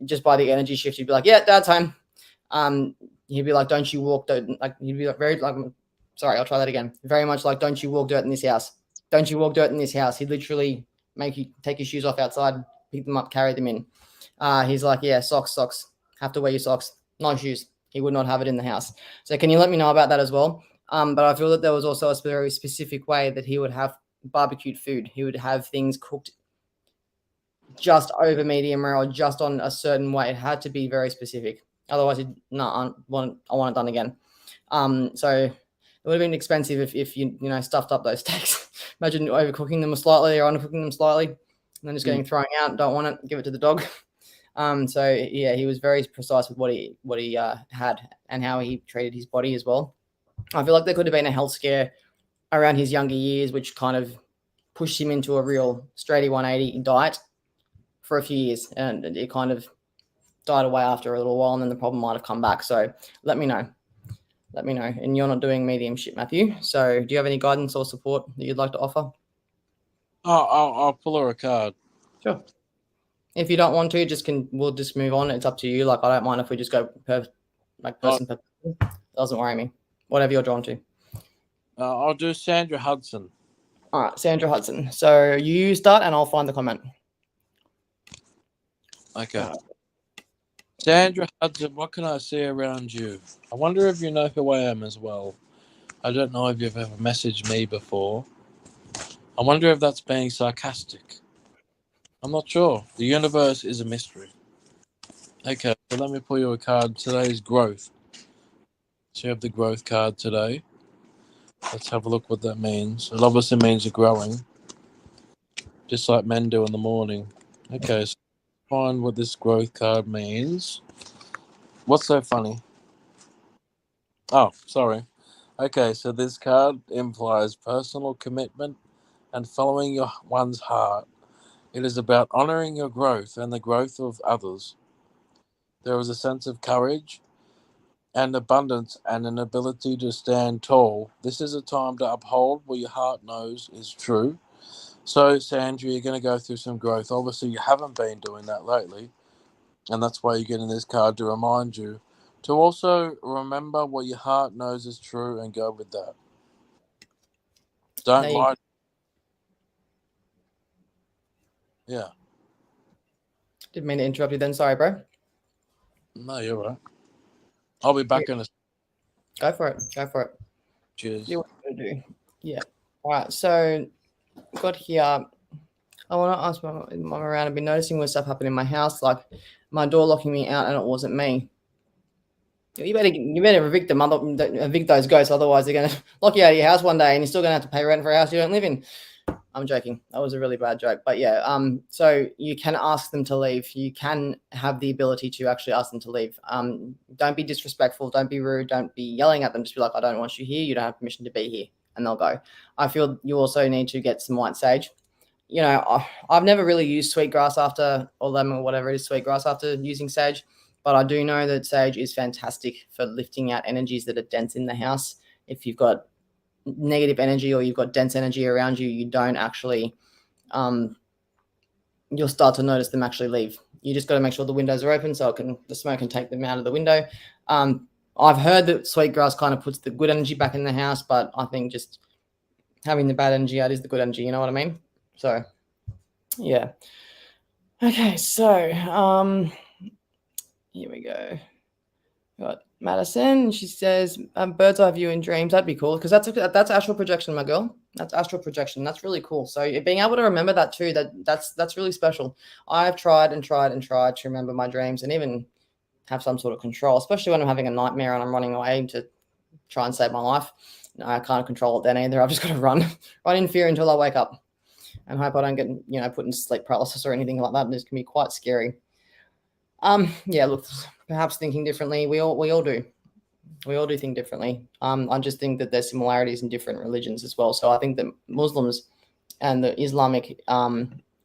just by the energy shift, you'd be like, yeah, Dad's home. He'd be like, don't you walk dirt. You'd be like, sorry, I'll try that again. Very much like, don't you walk dirt in this house. Don't you walk dirt in this house. He'd literally make you take your shoes off outside, pick them up, carry them in. He's like, yeah, socks. Have to wear your socks. No shoes. He would not have it in the house. So can you let me know about that as well? But I feel that there was also a very specific way that he would have barbecued food. He would have things cooked just over medium rare or just on a certain way. It had to be very specific. Otherwise, I want it done again. So it would have been expensive if you stuffed up those steaks. Imagine overcooking them slightly or undercooking them slightly, and then just getting thrown out. Don't want it. Give it to the dog. So yeah, he was very precise with what he had and how he treated his body as well. I feel like there could have been a health scare around his younger years, which kind of pushed him into a real straighty 180 diet for a few years, and it kind of died away after a little while, and then the problem might have come back. So let me know. And you're not doing mediumship, Matthew. So do you have any guidance or support that you'd like to offer? I'll pull her a card. Sure. If you don't want to, we'll just move on. It's up to you. I don't mind if we just go person per person. Doesn't worry me. Whatever you're drawn to. I'll do Sandra Hudson. All right, Sandra Hudson. So you start and I'll find the comment. Okay. Sandra Hudson, what can I see around you? I wonder if you know who I am as well. I don't know if you've ever messaged me before. I wonder if that's being sarcastic. I'm not sure. The universe is a mystery. Okay, so let me pull you a card. Today's growth. So you have the growth card today. Let's have a look what that means. It obviously means you're growing, just like men do in the morning. Okay, so find what this growth card means. What's so funny? Oh, sorry. Okay, so this card implies personal commitment and following your one's heart. It is about honoring your growth and the growth of others. There is a sense of courage and abundance and an ability to stand tall. This is a time to uphold what your heart knows is true. So, Sandra, you're going to go through some growth. Obviously, you haven't been doing that lately, and that's why you're getting this card to remind you to also remember what your heart knows is true and go with that. Don't lie. Yeah. Didn't mean to interrupt you then. Sorry, bro. No, you're right. I'll be back in a... Go for it. Go for it. Cheers. Do what you do. Yeah. All right. So, got here. I want to ask my around. I've been noticing when stuff happened in my house, like my door locking me out, and it wasn't me. You better evict those ghosts, otherwise they're going to lock you out of your house one day, and you're still going to have to pay rent for a house you don't live in. I'm joking. That was a really bad joke, but yeah. So you can ask them to leave. You can have the ability to actually ask them to leave. Don't be disrespectful. Don't be rude. Don't be yelling at them. Just be like, I don't want you here. You don't have permission to be here, and they'll go. I feel you also need to get some white sage. You know, I've never really used sweetgrass after, or lemon or whatever it is, sweetgrass after using sage, but I do know that sage is fantastic for lifting out energies that are dense in the house. If you've got negative energy or you've got dense energy around you, you don't actually, you'll start to notice them actually leave. You just got to make sure the windows are open so the smoke can take them out of the window. I've heard that sweetgrass kind of puts the good energy back in the house, but I think just having the bad energy out is the good energy. You know what I mean? So, yeah. Okay, so here we go. Got Madison. She says, "Bird's eye view in dreams." That'd be cool because that's astral projection, my girl. That's astral projection. That's really cool. So being able to remember that too, that's really special. I've tried to remember my dreams and even have some sort of control, especially when I'm having a nightmare and I'm running away to try and save my life. No, I can't control it then either. I've just got to run in fear until I wake up and hope I don't get put in sleep paralysis or anything like that. This can be quite scary. Yeah, look, perhaps thinking differently. We all do. We all do think differently. I just think that there's similarities in different religions as well. So I think that Muslims and the Islamic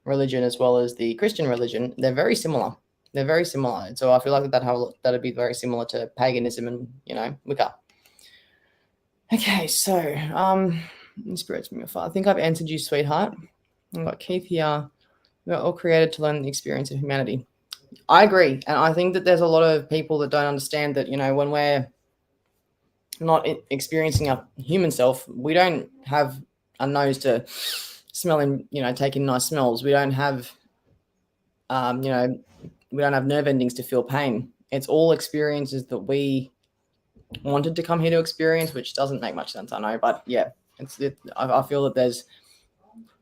religion, as well as the Christian religion, they're very similar. They're very similar. So I feel like that'd be very similar to paganism and Wicca. Okay, so spirits from your father. I think I've answered you, sweetheart. I've got Keith here. We're all created to learn the experience of humanity. I agree. And I think that there's a lot of people that don't understand that, when we're not experiencing our human self, we don't have a nose to smell and, take in nice smells. We don't have, we don't have nerve endings to feel pain. It's all experiences that we wanted to come here to experience, which doesn't make much sense, I know. But yeah, I feel that there's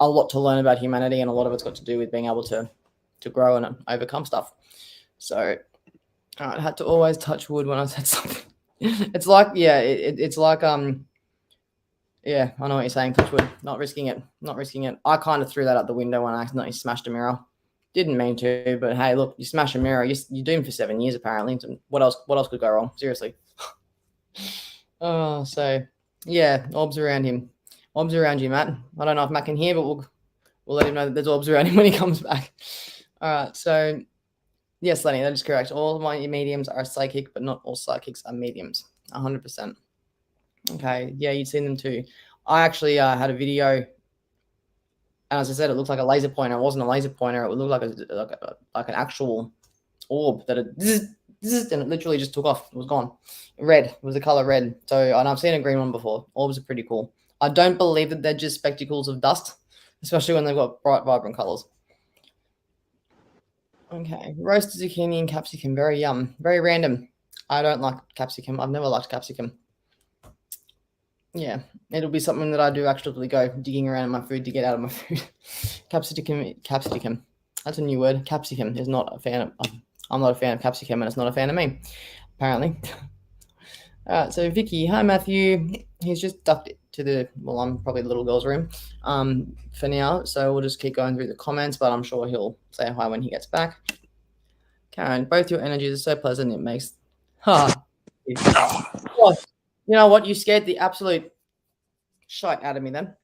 a lot to learn about humanity, and a lot of it's got to do with being able to grow and overcome stuff. So I had to always touch wood when I said something. It's like, yeah, it's like, yeah, I know what you're saying, touch wood, not risking it. I kind of threw that out the window when I accidentally smashed a mirror. Didn't mean to, but hey, look, you smash a mirror, you're doomed for 7 years apparently. So what else could go wrong? Seriously. Oh, so yeah, orbs around him. Orbs around you, Matt. I don't know if Matt can hear, but we'll let him know that there's orbs around him when he comes back. All right, so yes, Lenny, that is correct. All of my mediums are psychic, but not all psychics are mediums. 100%. Okay, yeah, you'd seen them too. I actually had a video, and as I said, it looked like a laser pointer. It wasn't a laser pointer. It looked like an actual orb that and it literally just took off. It was gone. Red. It was the color red. So, and I've seen a green one before. Orbs are pretty cool. I don't believe that they're just spectacles of dust, especially when they've got bright, vibrant colors. Okay, roasted zucchini and capsicum, very yum, very random. I don't like capsicum. I've never liked capsicum. Yeah, it'll be something that I do actually go digging around in my food to get out of my food. Capsicum. That's a new word. Capsicum is not a fan of. I'm not a fan of capsicum, and it's not a fan of me, apparently. All right, so Vicky, hi Matthew. He's just ducked to the, well, I'm probably the little girl's room for now. So we'll just keep going through the comments, but I'm sure he'll say hi when he gets back. Karen, both your energies are so pleasant. It makes, well, you know what? You scared the absolute shite out of me then.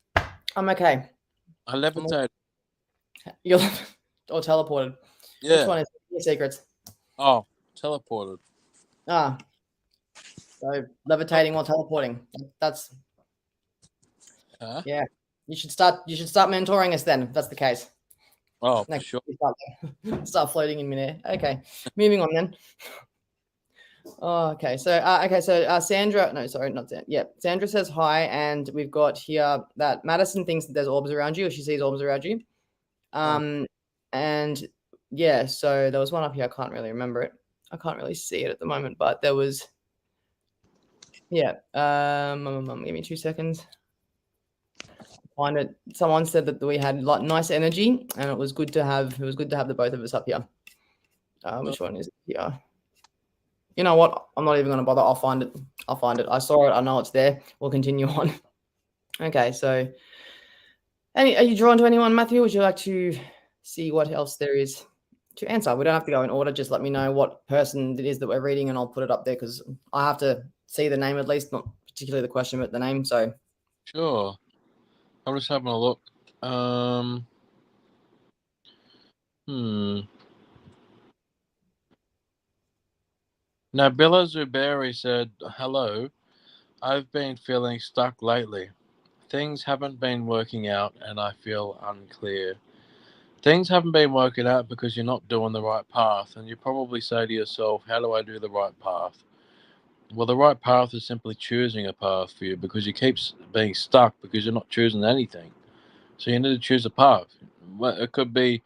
I'm okay. I levitated. You're or teleported. Yeah. Which one is your secrets? Oh, teleported. So levitating while teleporting. That's yeah. You should start mentoring us then, if that's the case. Oh, for sure. Start floating in midair. Okay. Moving on then. Oh, okay. So Sandra, no, sorry, not Sandra. Yeah, Sandra says hi, and we've got here that Madison thinks that there's orbs around you, or she sees orbs around you. And yeah, so there was one up here. I can't really remember it. I can't really see it at the moment, but there was. Yeah. Give me 2 seconds. Find it. Someone said that we had nice energy, and it was good to have. It was good to have the both of us up here. Which one is it here? You know what? I'm not even going to bother. I'll find it. I saw it. I know it's there. We'll continue on. Okay. So, are you drawn to anyone, Matthew? Would you like to see what else there is to answer? We don't have to go in order. Just let me know what person it is that we're reading, and I'll put it up there because I have to see the name at least, not particularly the question, but the name. So, sure. I'm just having a look. Nabila Zuberi said, hello. I've been feeling stuck lately. Things haven't been working out and I feel unclear. Things haven't been working out because you're not doing the right path, and you probably say to yourself, how do I do the right path? Well, the right path is simply choosing a path for you, because you keep being stuck because you're not choosing anything. So you need to choose a path. It could be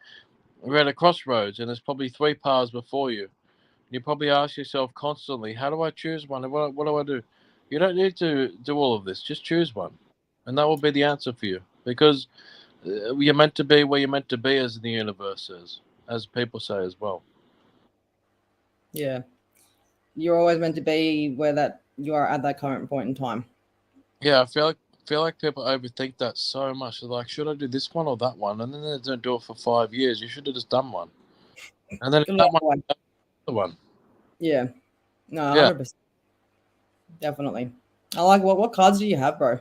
we're at a crossroads and there's probably 3 paths before you. You probably ask yourself constantly, how do I choose one? What do I do? You don't need to do all of this. Just choose one. And that will be the answer for you. Because you're meant to be where you're meant to be, as the universe says, as people say as well. Yeah. You're always meant to be where that you are at that current point in time. Yeah, I feel like people overthink that so much. They're like, should I do this one or that one? And then they don't do it for 5 years. You should have just done one. And then that one, the one. Yeah. No, 100%. Definitely. I like what cards do you have, bro?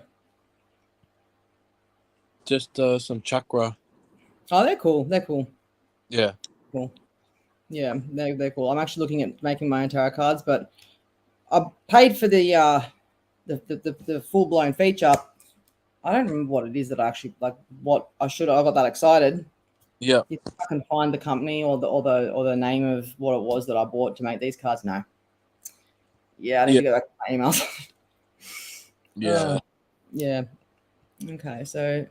Just some chakra. Oh, they're cool. They're cool. Yeah. Cool. Yeah, they're cool. I'm actually looking at making my own tarot cards, but I paid for the full blown feature. I don't remember what it is that I actually like. What I should have. I got that excited. Yeah. If I can find the company or the name of what it was that I bought to make these cards. No. Yeah, I need to go back to my emails. Yeah. Yeah. Okay. So.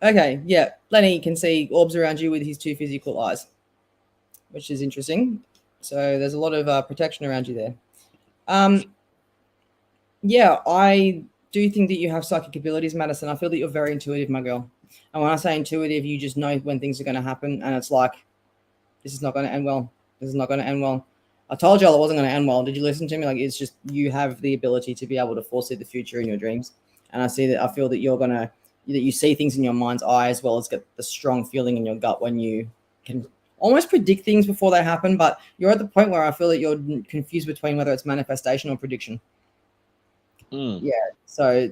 Okay. Yeah. Lenny can see orbs around you with his 2 physical eyes, which is interesting. So there's a lot of protection around you there. Yeah, I do think that you have psychic abilities, Madison. I feel that you're very intuitive, my girl. And when I say intuitive, you just know when things are going to happen, and it's like, this is not going to end well. This is not going to end well. I told y'all it wasn't going to end well. Did you listen to me? Like, it's just you have the ability to be able to foresee the future in your dreams, and I feel that that you see things in your mind's eye, as well as get the strong feeling in your gut when you can almost predict things before they happen. But you're at the point where I feel that you're confused between whether it's manifestation or prediction. Yeah. So,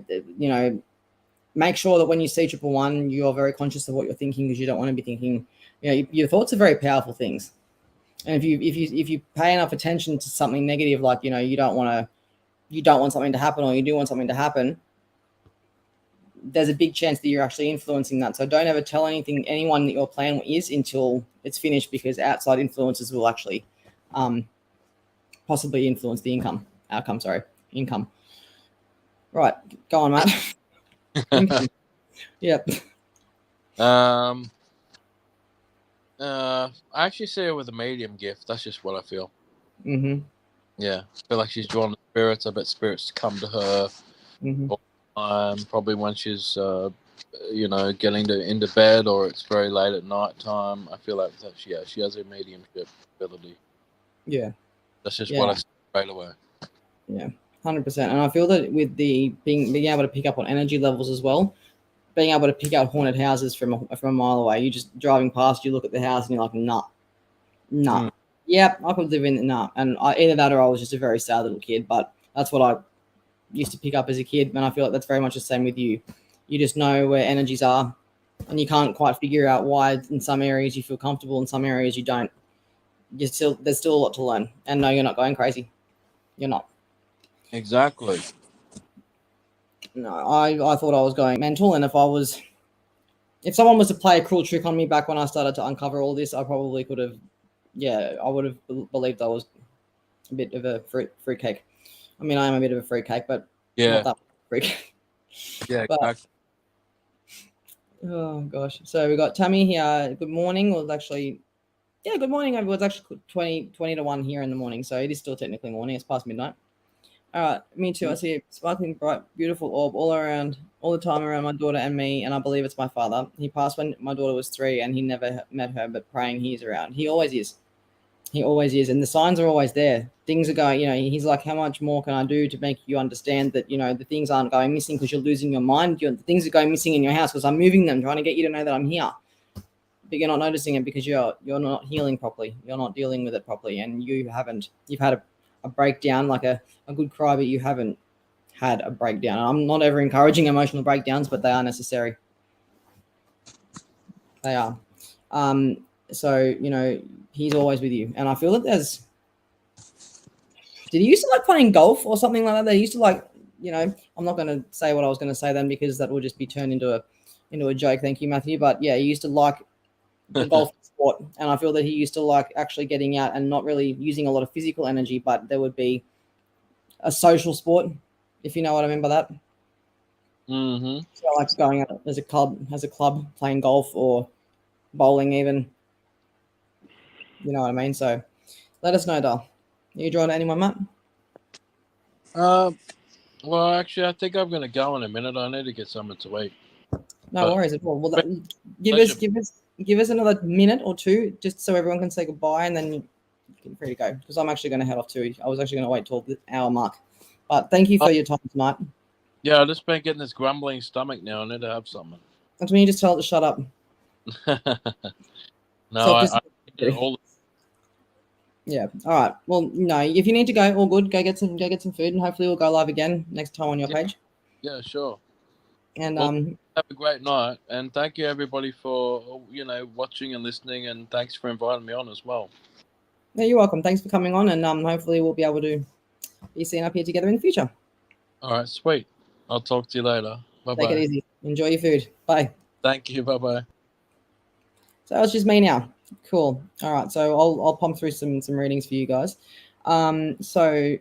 make sure that when you see 111, you're very conscious of what you're thinking, because you don't want to be thinking, your thoughts are very powerful things. And if you pay enough attention to something negative, like, you don't want something to happen, or you do want something to happen, there's a big chance that you're actually influencing that. So don't ever tell anyone that your plan is until it's finished, because outside influences will actually possibly influence the income. Right. Go on, Matt. Yep. I actually see her with a medium gift. That's just what I feel. Mm-hmm. Yeah, I feel like she's drawn to spirits. I bet spirits come to her Mm-hmm. all the time, probably when she's, getting into bed or it's very late at night time. I feel like that. She has a mediumship ability. Yeah. That's just what Yeah. I see straight away. Yeah. 100%. And I feel that with the being able to pick up on energy levels as well, being able to pick out haunted houses from a mile away. You just driving past, you look at the house and you're like, nah. Yep, I could live in nah. And either that or I was just a very sad little kid. But that's what I used to pick up as a kid, and I feel like that's very much the same with you. You just know where energies are, and you can't quite figure out why in some areas you feel comfortable, in some areas you don't. There's still a lot to learn, and no, you're not going crazy. You're not. Exactly. No, I thought I was going mental, and if someone was to play a cruel trick on me back when I started to uncover all this, I probably could have, I would have believed I was a bit of a fruit cake. I mean, I am a bit of a fruit cake, but not that fruit. Yeah, but, exactly. Oh gosh. So we got Tammy here. Good morning. Well, actually, good morning. It was actually 20 to 1 here in the morning. So it is still technically morning. It's past midnight. All right. Me too. I see a sparkling, bright, beautiful orb all the time around my daughter and me. And I believe it's my father. He passed when my daughter was 3 and he never met her, but praying he's around. He always is. He always is. And the signs are always there. Things are going, he's like, how much more can I do to make you understand that, the things aren't going missing because you're losing your mind. The things are going missing in your house because I'm moving them, trying to get you to know that I'm here. But you're not noticing it because you're not healing properly. You're not dealing with it properly. And you've had a breakdown, like a good cry, but you haven't had a breakdown. I'm not ever encouraging emotional breakdowns, but they are necessary. They are. So, he's always with you. And I feel that did he used to like playing golf or something like that? They used to like, I'm not going to say what I was going to say then because that will just be turned into a joke. Thank you, Matthew. But yeah, he used to like the golf sport. And I feel that he used to like actually getting out and not really using a lot of physical energy, but there would be a social sport, if you know what I mean by that. Mm-hmm. So like going out as a club, playing golf or bowling even. You know what I mean? So let us know, Dal. Are you drawing anyone, Matt? Well, actually, I think I'm going to go in a minute. I need to get something to eat. No worries at all. Well, give us another minute or two, just so everyone can say goodbye, and then you're free to go. Because I'm actually going to head off too. I was actually going to wait till the hour mark. But thank you for your time tonight. Yeah, I've just been getting this grumbling stomach now. I need to have something. That's when you just tell it to shut up. No, I all. Yeah. All right. Well, no. If you need to go, all good. Go get some food, and hopefully we'll go live again next time on your page. Yeah, sure. And have a great night, and thank you everybody for watching and listening, and thanks for inviting me on as well. Yeah, you're welcome. Thanks for coming on, and hopefully we'll be able to be seen up here together in the future. All right, sweet. I'll talk to you later. Bye-bye. Take it easy. Enjoy your food. Bye. Thank you. Bye-bye. So it's just me now. Cool. All right. So I'll pump through some readings for you guys. So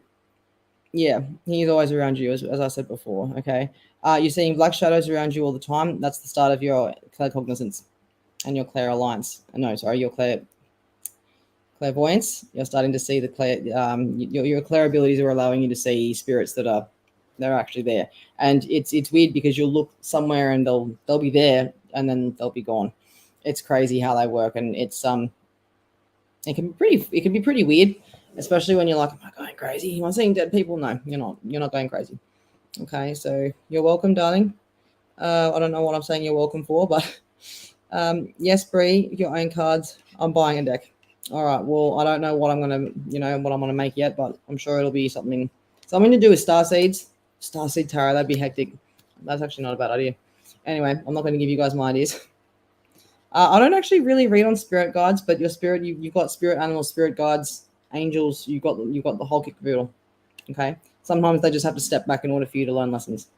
yeah, he's always around you, as I said before. Okay. You're seeing black shadows around you all the time. That's the start of your claircognizance and your clairalliance. No, sorry, your clairvoyance. You're starting to see your clair abilities are allowing you to see spirits they're actually there. And it's weird because you'll look somewhere and they'll be there and then they'll be gone. It's crazy how they work, and it's it can be pretty weird, especially when you're like, am I going crazy? Am I seeing dead people? No, you're not. You're not going crazy. Okay, so you're welcome, darling. I don't know what I'm saying you're welcome for, but yes, Bree, your own cards. I'm buying a deck. All right. Well, I don't know what I'm gonna make yet, but I'm sure it'll be something to do with starseed tarot. That'd be hectic. That's actually not a bad idea. Anyway, I'm not going to give you guys my ideas. I don't actually really read on spirit guides, but your spirit, you've got spirit animals, spirit guides, angels. You've got the whole kick caboodle. Okay. Sometimes they just have to step back in order for you to learn lessons.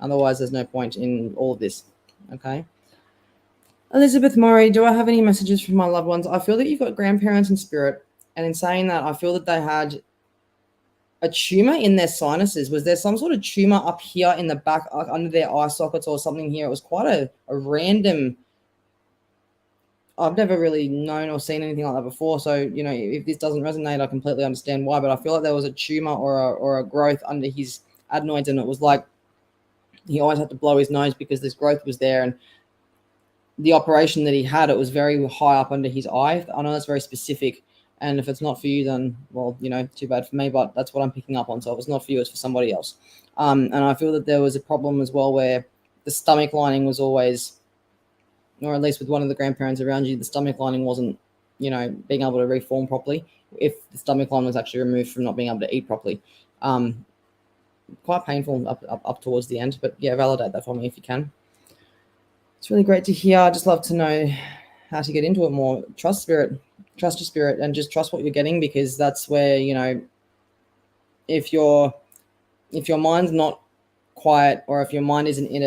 Otherwise, there's no point in all of this. Okay. Elizabeth Murray, do I have any messages from my loved ones? I feel that you've got grandparents in spirit, and in saying that, I feel that they had a tumor in their sinuses. Was there some sort of tumor up here in the back under their eye sockets or something here? It was quite a random. I've never really known or seen anything like that before. So, if this doesn't resonate, I completely understand why. But I feel like there was a tumor or a growth under his adenoids, and it was like he always had to blow his nose because this growth was there. And the operation that he had, it was very high up under his eye. I know that's very specific. And if it's not for you, then, well, too bad for me, but that's what I'm picking up on. So if it's not for you, it's for somebody else. And I feel that there was a problem as well where the stomach lining was always, or at least with one of the grandparents around you, the stomach lining wasn't, being able to reform properly if the stomach line was actually removed from not being able to eat properly. Quite painful up towards the end, but yeah, validate that for me if you can. It's really great to hear. I just love to know how to get into it more. Trust your spirit, and just trust what you're getting, because that's where, if your mind's not quiet, or if your mind isn't in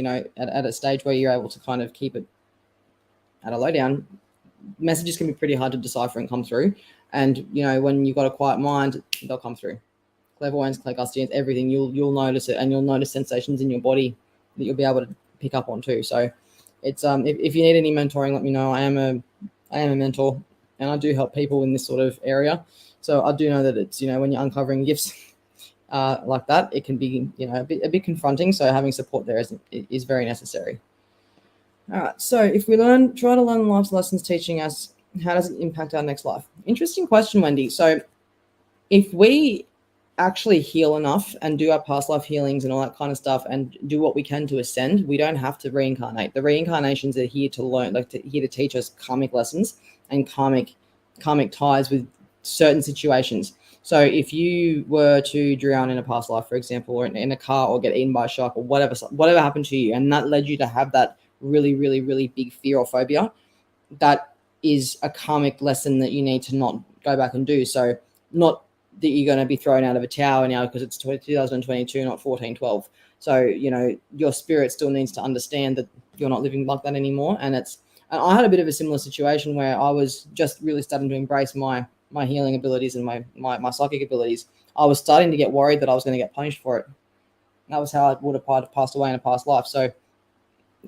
a, at a stage where you're able to kind of keep it at a lowdown, messages can be pretty hard to decipher and come through. And, when you've got a quiet mind, they'll come through. Clairvoyance, clairgustance, everything, you'll notice it, and you'll notice sensations in your body that you'll be able to pick up on too. So it's if you need any mentoring, let me know. I am a mentor, and I do help people in this sort of area. So I do know that it's, when you're uncovering gifts like that, it can be, a bit confronting. So having support there is very necessary. All right. So if we try to learn life's lessons teaching us, how does it impact our next life? Interesting question, Wendy. So if we actually heal enough and do our past life healings and all that kind of stuff and do what we can to ascend, we don't have to reincarnate. The reincarnations are here to learn, here to teach us karmic lessons and karmic ties with certain situations. So if you were to drown in a past life, for example, or in a car, or get eaten by a shark, or whatever happened to you, and that led you to have that really, really, really big fear or phobia, that is a karmic lesson that you need to not go back and do. So not that you're going to be thrown out of a tower now because it's 2022, not 1412. So, your spirit still needs to understand that you're not living like that anymore. And I had a bit of a similar situation where I was just really starting to embrace my healing abilities and my psychic abilities. I was starting to get worried that I was going to get punished for it. That was how I would have passed away in a past life. So,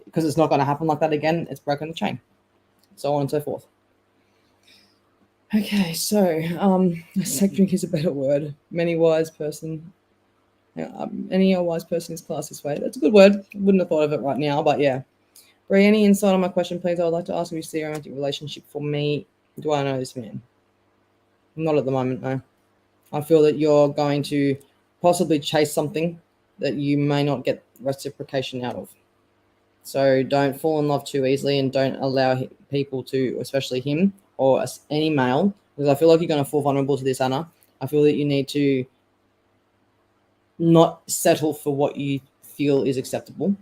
because it's not going to happen like that again, it's broken the chain, so on and so forth. Okay, so a sec drink is a better word. Many wise person. Any wise person is classed this way. That's a good word. Wouldn't have thought of it right now, but yeah. Bree, any insight on my question, please? I would like to ask if you see a romantic relationship for me. Do I know this man? Not at the moment, no. I feel that you're going to possibly chase something that you may not get reciprocation out of. So don't fall in love too easily, and don't allow people to, especially him or any male, because I feel like you're going to fall vulnerable to this, Anna. I feel that you need to not settle for what you feel is acceptable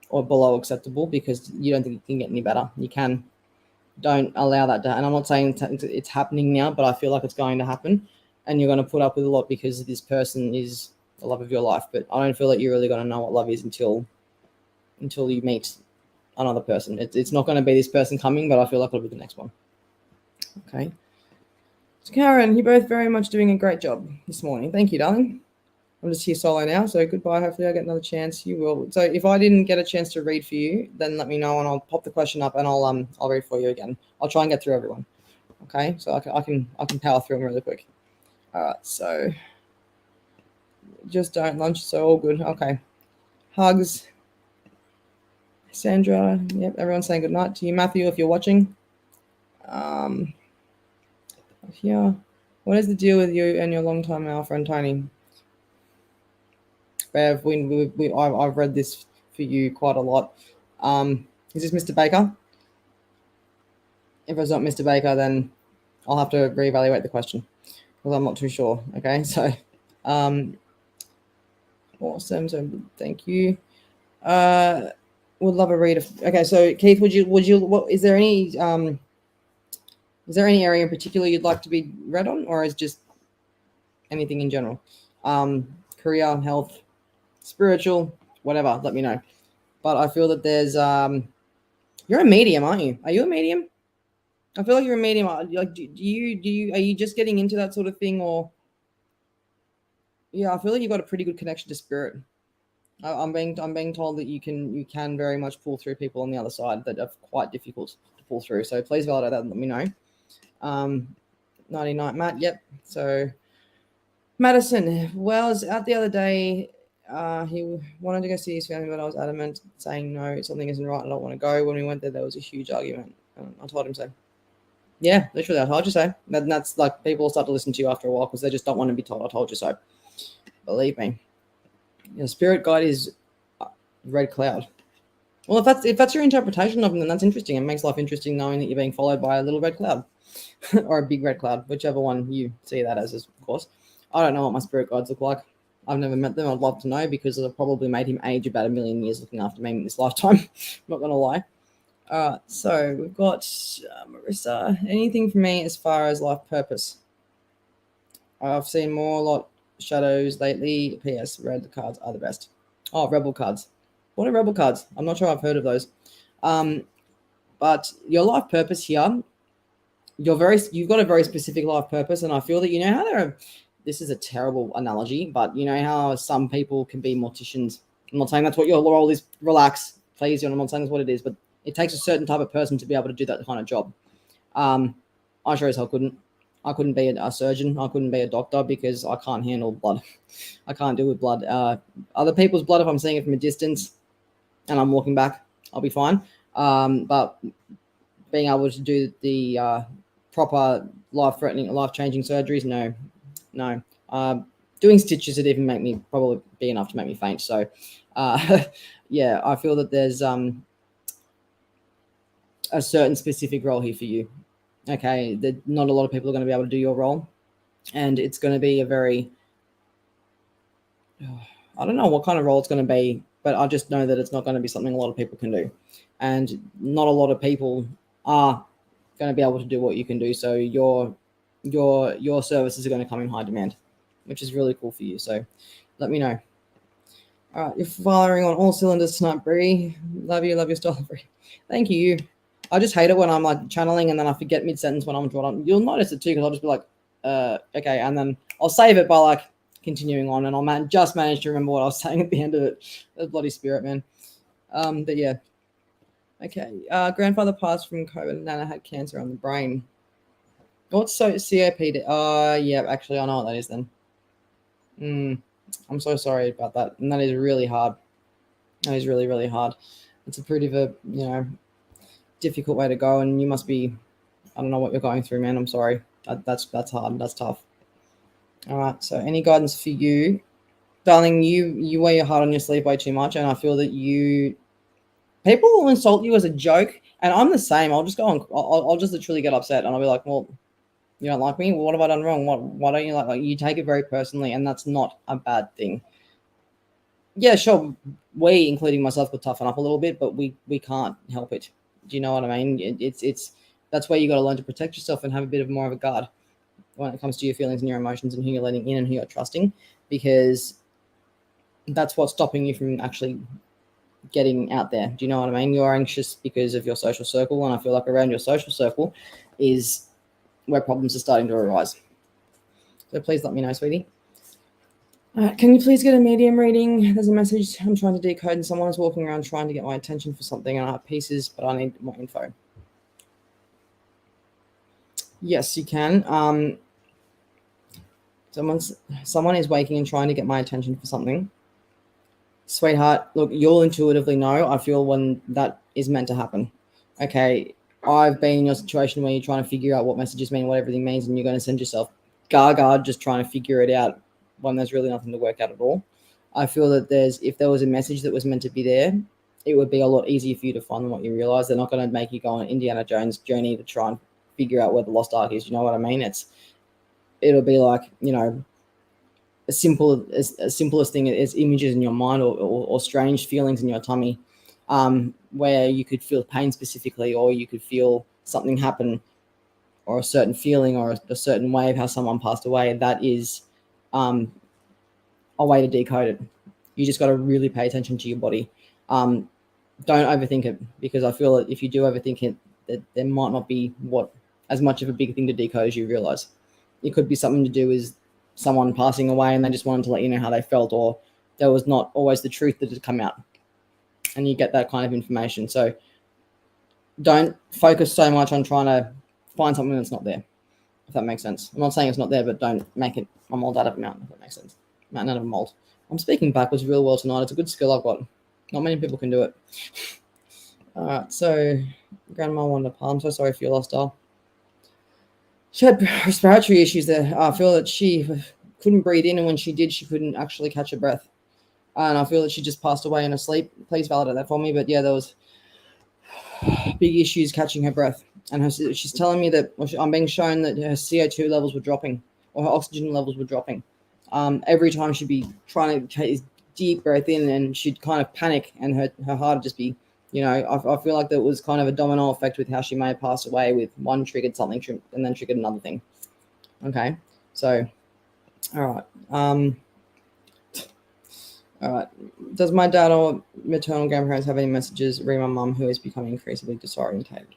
or below acceptable, because you don't think it can get any better. You can. Don't allow that to, and I'm not saying it's happening now, but I feel like it's going to happen, and you're going to put up with a lot because this person is the love of your life. But I don't feel like you're really going to know what love is until you meet another person. It's not going to be this person coming, but I feel like it'll be the next one. Okay. So Karen, you're both very much doing a great job this morning. Thank you, darling. I'm just here solo now, so goodbye. Hopefully I get another chance. You will. So if I didn't get a chance to read for you, then let me know, and I'll pop the question up, and I'll read for you again. I'll try and get through everyone. Okay, so I can power through them really quick. All right, so just don't lunch, so all good. Okay, hugs. Sandra, yep, everyone's saying good night to you. Matthew, if you're watching. Yeah, what is the deal with you and your long-time male friend Tony? Bev, I've read this for you quite a lot. Is this Mr. Baker? If it's not Mr. Baker, then I'll have to reevaluate the question because I'm not too sure. Okay, so awesome. So thank you. Would love a read. Okay, so Keith, would you? What is there any area in particular you'd like to be read on, or is just anything in general? Career, health, spiritual, whatever. Let me know. But I feel that there's you're a medium, aren't you? Are you a medium? I feel like you're a medium. Like, do you are you just getting into that sort of thing, or Yeah, I feel like you've got a pretty good connection to spirit. I'm being told that you can very much pull through people on the other side that are quite difficult to pull through. So please validate that and let me know. 99 Matt, yep. So Madison, well, I was out the other day. He wanted to go see his family, but I was adamant, saying no, something isn't right. I don't want to go. When we went there was a huge argument. I told him so. Yeah, literally, I told you so. That's like people start to listen to you after a while because they just don't want to be told. I told you so. Believe me. Your spirit guide is red cloud. Well, if that's your interpretation of them, then that's interesting. It makes life interesting knowing that you're being followed by a little red cloud or a big red cloud, whichever one you see that as, of course. I don't know what my spirit guides look like. I've never met them. I'd love to know because I've probably made him age about 1,000,000 years looking after me in this lifetime. I'm not going to lie. So we've got Marissa. Anything for me as far as life purpose? I've seen more lot shadows lately. P.S. Red cards are the best. Oh, rebel cards. What are rebel cards? I'm not sure I've heard of those. But your life purpose here, you've got a very specific life purpose, and I feel that how this is a terrible analogy, but you know how some people can be morticians. I'm not saying that's what your role is. Relax, please. I'm not saying that's what it is, but it takes a certain type of person to be able to do that kind of job. I sure as hell couldn't. I couldn't be a surgeon. I couldn't be a doctor because I can't handle blood. I can't deal with blood. Other people's blood, if I'm seeing it from a distance and I'm walking back, I'll be fine. But being able to do the proper life-threatening, life-changing surgeries, no. Doing stitches would even probably be enough to make me faint. So, yeah, I feel that there's a certain specific role here for you. Okay, that not a lot of people are going to be able to do your role, and it's going to be a very I don't know what kind of role it's going to be, but I just know that it's not going to be something a lot of people can do, and not a lot of people are going to be able to do what you can do. So your services are going to come in high demand, which is really cool for you. So let me know. All right, you're firing on all cylinders tonight, Bree. Love your style, Bree. Thank you. I just hate it when I'm like channeling and then I forget mid-sentence when I'm drawn on. You'll notice it too because I'll just be like, okay, and then I'll save it by like continuing on, and I'll just manage to remember what I was saying at the end of it. The bloody spirit, man. But yeah. Okay. Grandfather passed from COVID. Nana had cancer on the brain. What's COPD? Yeah, actually, I know what that is then. I'm so sorry about that. And that is really hard. That is really, really hard. It's a pretty difficult way to go, and you must be, I don't know what you're going through, man. I'm sorry. That's hard. That's tough. All right. So any guidance for you, darling? You wear your heart on your sleeve way too much, and I feel that people will insult you as a joke, and I'm the same. I'll just go on. I'll just literally get upset, and I'll be like, well, you don't like me? What have I done wrong? Why don't you like you take it very personally, and that's not a bad thing. Yeah, sure. We, including myself, could toughen up a little bit, but we can't help it. Do you know what I mean? It's that's where you got to learn to protect yourself and have a bit of more of a guard when it comes to your feelings and your emotions and who you're letting in and who you're trusting, because that's what's stopping you from actually getting out there. Do you know what I mean? You're anxious because of your social circle, and I feel like around your social circle is where problems are starting to arise. So please let me know, sweetie. All right, can you please get a medium reading? There's a message I'm trying to decode, and someone is walking around trying to get my attention for something, and I have pieces, but I need more info. Yes, you can. Someone is waking and trying to get my attention for something. Sweetheart, look, you'll intuitively know, I feel, when that is meant to happen. Okay, I've been in your situation where you're trying to figure out what messages mean, what everything means, and you're going to send yourself gaga just trying to figure it out when there's really nothing to work out at all. I feel that if there was a message that was meant to be there, it would be a lot easier for you to find than what you realize. They're not going to make you go on an Indiana Jones journey to try and figure out where the lost ark is. You know what I mean? It'll be like, as simple as thing as images in your mind or strange feelings in your tummy, where you could feel pain specifically, or you could feel something happen, or a certain feeling, or a certain way of how someone passed away. That is a way to decode it. You just got to really pay attention to your body. Don't overthink it, because I feel that if you do overthink it, that there might not be as much of a big thing to decode as you realize. It could be something to do with someone passing away and they just wanted to let you know how they felt, or there was not always the truth that had come out, and you get that kind of information. So don't focus so much on trying to find something that's not there, if that makes sense. I'm not saying it's not there, but don't make it a mold out of a mountain, if that makes sense. Mountain out of a mold. I'm speaking backwards real well tonight. It's a good skill I've got. Not many people can do it. All right, so Grandma Wanda Palm, so sorry for your lost doll. She had respiratory issues there. I feel that she couldn't breathe in, and when she did, she couldn't actually catch her breath. And I feel that she just passed away in her sleep. Please validate that for me. But yeah, there was big issues catching her breath. And she's telling me that I'm being shown that her CO2 levels were dropping, or her oxygen levels were dropping. Every time she'd be trying to take this deep breath in, and she'd kind of panic, and her heart would just be, I feel like that was kind of a domino effect with how she may have passed away, with one triggered something and then triggered another thing. Okay, so, all right. All right. Does my dad or maternal grandparents have any messages re my mum, who is becoming increasingly disorientated?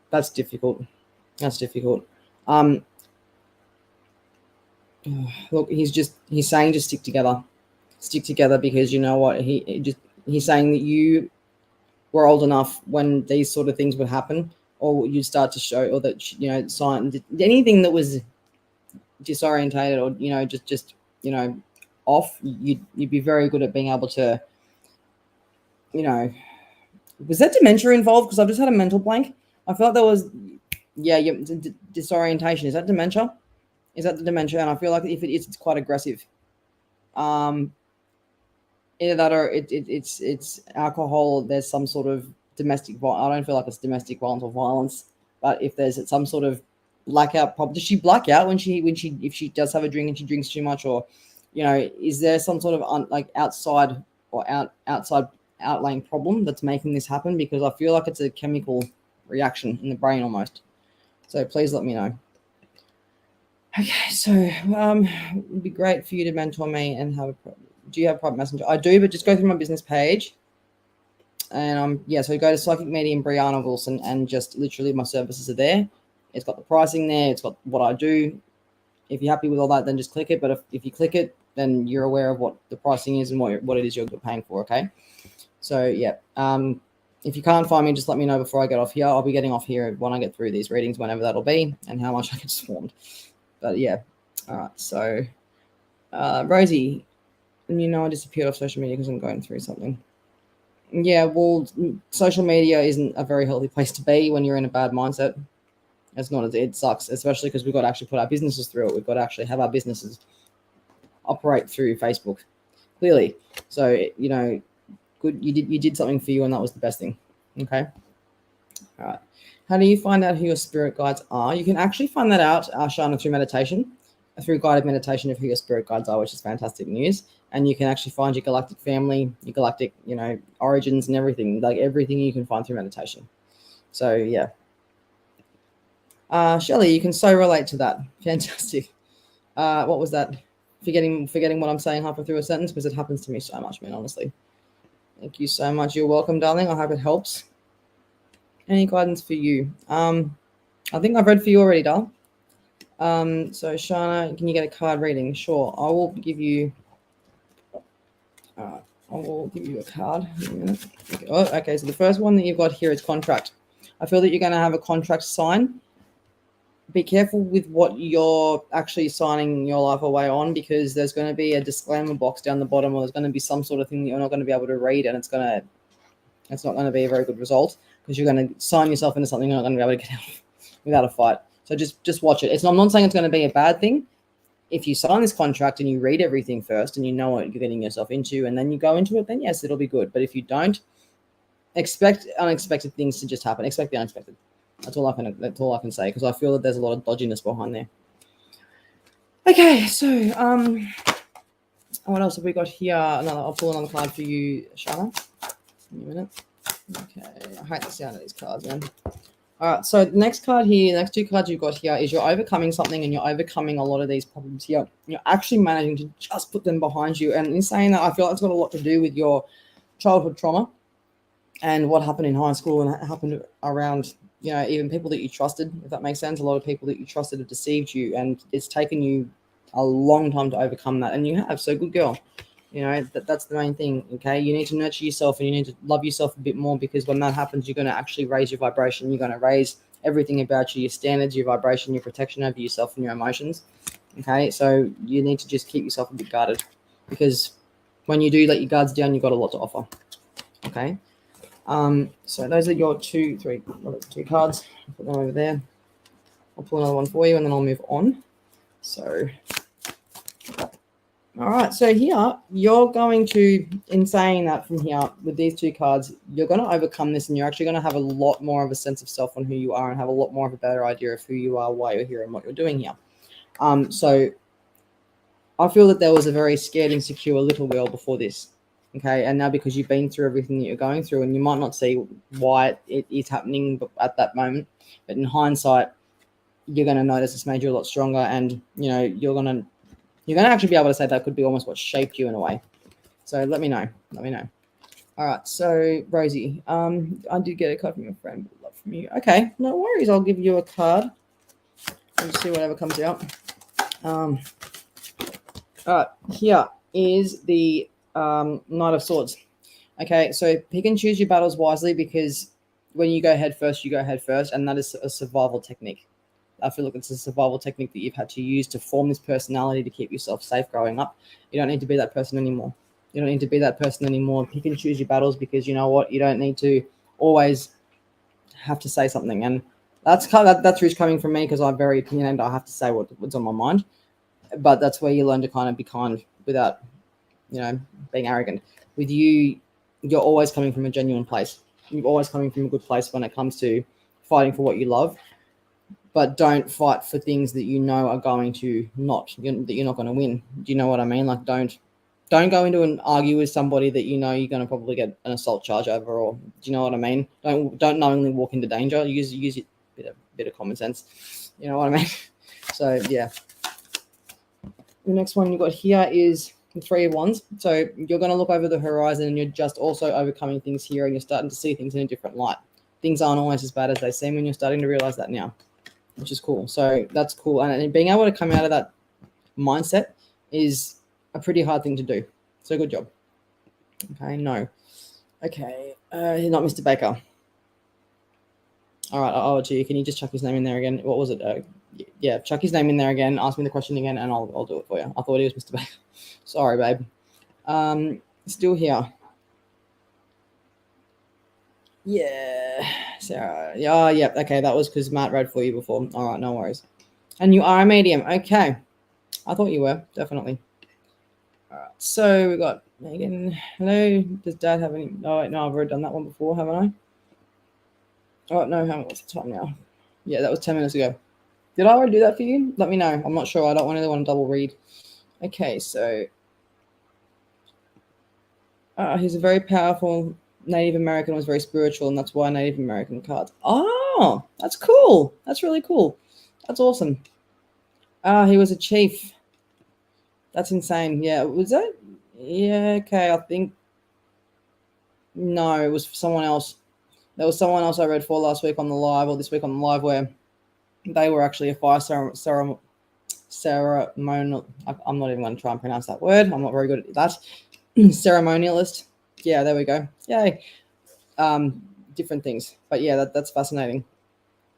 That's difficult. Look, he's saying just stick together, because you know what, he's saying that you were old enough when these sort of things would happen, or you'd start to show, or that sign anything that was disorientated, or just off, you'd be very good at being able to, was that dementia involved? Because I've just had a mental blank. I felt there was, disorientation. Is that dementia? Is that the dementia? And I feel like if it is, it's quite aggressive. Either that, or it's alcohol. There's some sort of domestic violence. I don't feel like it's domestic violence or violence, but if there's some sort of blackout problem, does she black out if she does have a drink and she drinks too much, or is there some sort of outside or outside outlaying problem that's making this happen? Because I feel like it's a chemical reaction in the brain almost. So please let me know. Okay, so it'd be great for you to mentor me and do you have a private messenger? I do, but just go through my business page, and so go to Psychic Medium Bryanna Wilson, and just literally my services are there. It's got the pricing there. It's got what I do. If you're happy with all that, then just click it. But if you click it, then you're aware of what the pricing is and what it is you're paying for. Okay. So yeah. If you can't find me, just let me know before I get off here. I'll be getting off here when I get through these readings, whenever that'll be, and how much I get swarmed. But yeah. All right. So Rosie, I disappeared off social media because I'm going through something. Yeah. Well, social media isn't a very healthy place to be when you're in a bad mindset. It's not. It sucks, especially because we've got to actually put our businesses through it. We've got to actually have our businesses operate through Facebook, clearly. So good. You did something for you, and that was the best thing. Okay. All right. How do you find out who your spirit guides are? You can actually find that out, Shana, through meditation, through guided meditation of who your spirit guides are, which is fantastic news. And you can actually find your galactic family, your galactic, origins and everything. Like everything you can find through meditation. So yeah. Shelley, you can so relate to that. Fantastic. What was that? Forgetting what I'm saying halfway through a sentence, because it happens to me so much, man, honestly. Thank you so much. You're welcome, darling. I hope it helps. Any guidance for you? I think I've read for you already, darling. So Shana, can you get a card reading? Sure. I will give you a card in a minute. Okay. So the first one that you've got here is contract. I feel that you're going to have a contract sign. Be careful with what you're actually signing your life away on, because there's going to be a disclaimer box down the bottom, or there's going to be some sort of thing that you're not going to be able to read, and it's not going to be a very good result, because you're going to sign yourself into something you're not going to be able to get out of without a fight. So just watch it. I'm not saying it's going to be a bad thing. If you sign this contract and you read everything first and you know what you're getting yourself into, and then you go into it, then yes, it'll be good. But if you don't, expect unexpected things to just happen. Expect the unexpected. That's all I can say, because I feel that there's a lot of dodginess behind there. Okay, so what else have we got here? I'll pull another card for you, Shana. Give me a minute. Okay, I hate the sound of these cards, man. All right, so the next card here, the next two cards you've got here is you're overcoming something, and you're overcoming a lot of these problems here. You're actually managing to just put them behind you. And in saying that, I feel like it's got a lot to do with your childhood trauma and what happened in high school and happened around, even people that you trusted, if that makes sense. A lot of people that you trusted have deceived you, and it's taken you a long time to overcome that, and you have. So good girl. You know, that's the main thing, okay? You need to nurture yourself and you need to love yourself a bit more, because when that happens, you're going to actually raise your vibration. You're going to raise everything about you, your standards, your vibration, your protection over yourself and your emotions, okay? So you need to just keep yourself a bit guarded, because when you do let your guards down, you've got a lot to offer, okay? So those are your two cards. I'll put them over there. I'll pull another one for you and then I'll move on. So... all right, so here you're going to, in saying that from here with these two cards, you're going to overcome this and you're actually going to have a lot more of a sense of self on who you are and have a lot more of a better idea of who you are, why you're here, and what you're doing here. So I feel that there was a very scared, insecure little girl before this, okay? And now because you've been through everything that you're going through, and you might not see why it is happening at that moment, but in hindsight, you're going to notice it's made you a lot stronger, and, you know, you're going to actually be able to say that could be almost what shaped you in a way. So let me know. All right. So Rosie, I did get a card from your friend, but love from you. Okay, no worries. I'll give you a card and see whatever comes out. All right. Here is the Knight of Swords. Okay, so pick and choose your battles wisely, because when you go head first, you go head first, and that is a survival technique. I feel like it's a survival technique that you've had to use to form this personality to keep yourself safe growing up. You don't need to be that person anymore. Pick and choose your battles, because you know what? You don't need to always have to say something. And that's where it's coming from me, because I'm very opinionated. I have to say what's on my mind. But that's where you learn to kind of be kind without, you know, being arrogant. With you, you're always coming from a genuine place. You're always coming from a good place when it comes to fighting for what you love. But don't fight for things that you know are going to that you're not going to win. Do you know what I mean? Like, don't go into and argue with somebody that you know you're going to probably get an assault charge over, or do you know what I mean? Don't knowingly walk into danger. Use a bit of common sense. You know what I mean? So yeah. The next one you got here is the Three of Wands. So you're going to look over the horizon, and you're just also overcoming things here, and you're starting to see things in a different light. Things aren't always as bad as they seem, and you're starting to realize that now, which is cool. So that's cool. And being able to come out of that mindset is a pretty hard thing to do. So good job. Okay, no. Okay, not Mr. Baker. All right, I'll owe it to you. Can you just chuck his name in there again? What was it? Yeah, chuck his name in there again. Ask me the question again, and I'll do it for you. I thought he was Mr. Baker. Sorry, babe. Still here. Yeah, Sarah. Yeah, yep. Okay, that was because Matt read for you before. All right, no worries. And you are a medium. Okay. I thought you were, definitely. All right, so we got Megan. Hello. Does Dad have any? Oh, wait, no, I've already done that one before, haven't I? Oh, no, what's the time now? Yeah, that was 10 minutes ago. Did I already do that for you? Let me know. I'm not sure. I don't really want to double read. Okay, so he's a very powerful Native American, was very spiritual, and that's why Native American cards. Oh, that's cool. That's really cool. That's awesome. He was a chief. That's insane. Yeah, was that? Yeah, okay, I think. No, it was someone else. There was someone else I read for last week on the live, or this week on the live, where they were actually a fire ceremonial. I'm not even going to try and pronounce that word. I'm not very good at that. Ceremonialist. Yeah, there we go. Yay. Different things. But yeah, that's fascinating.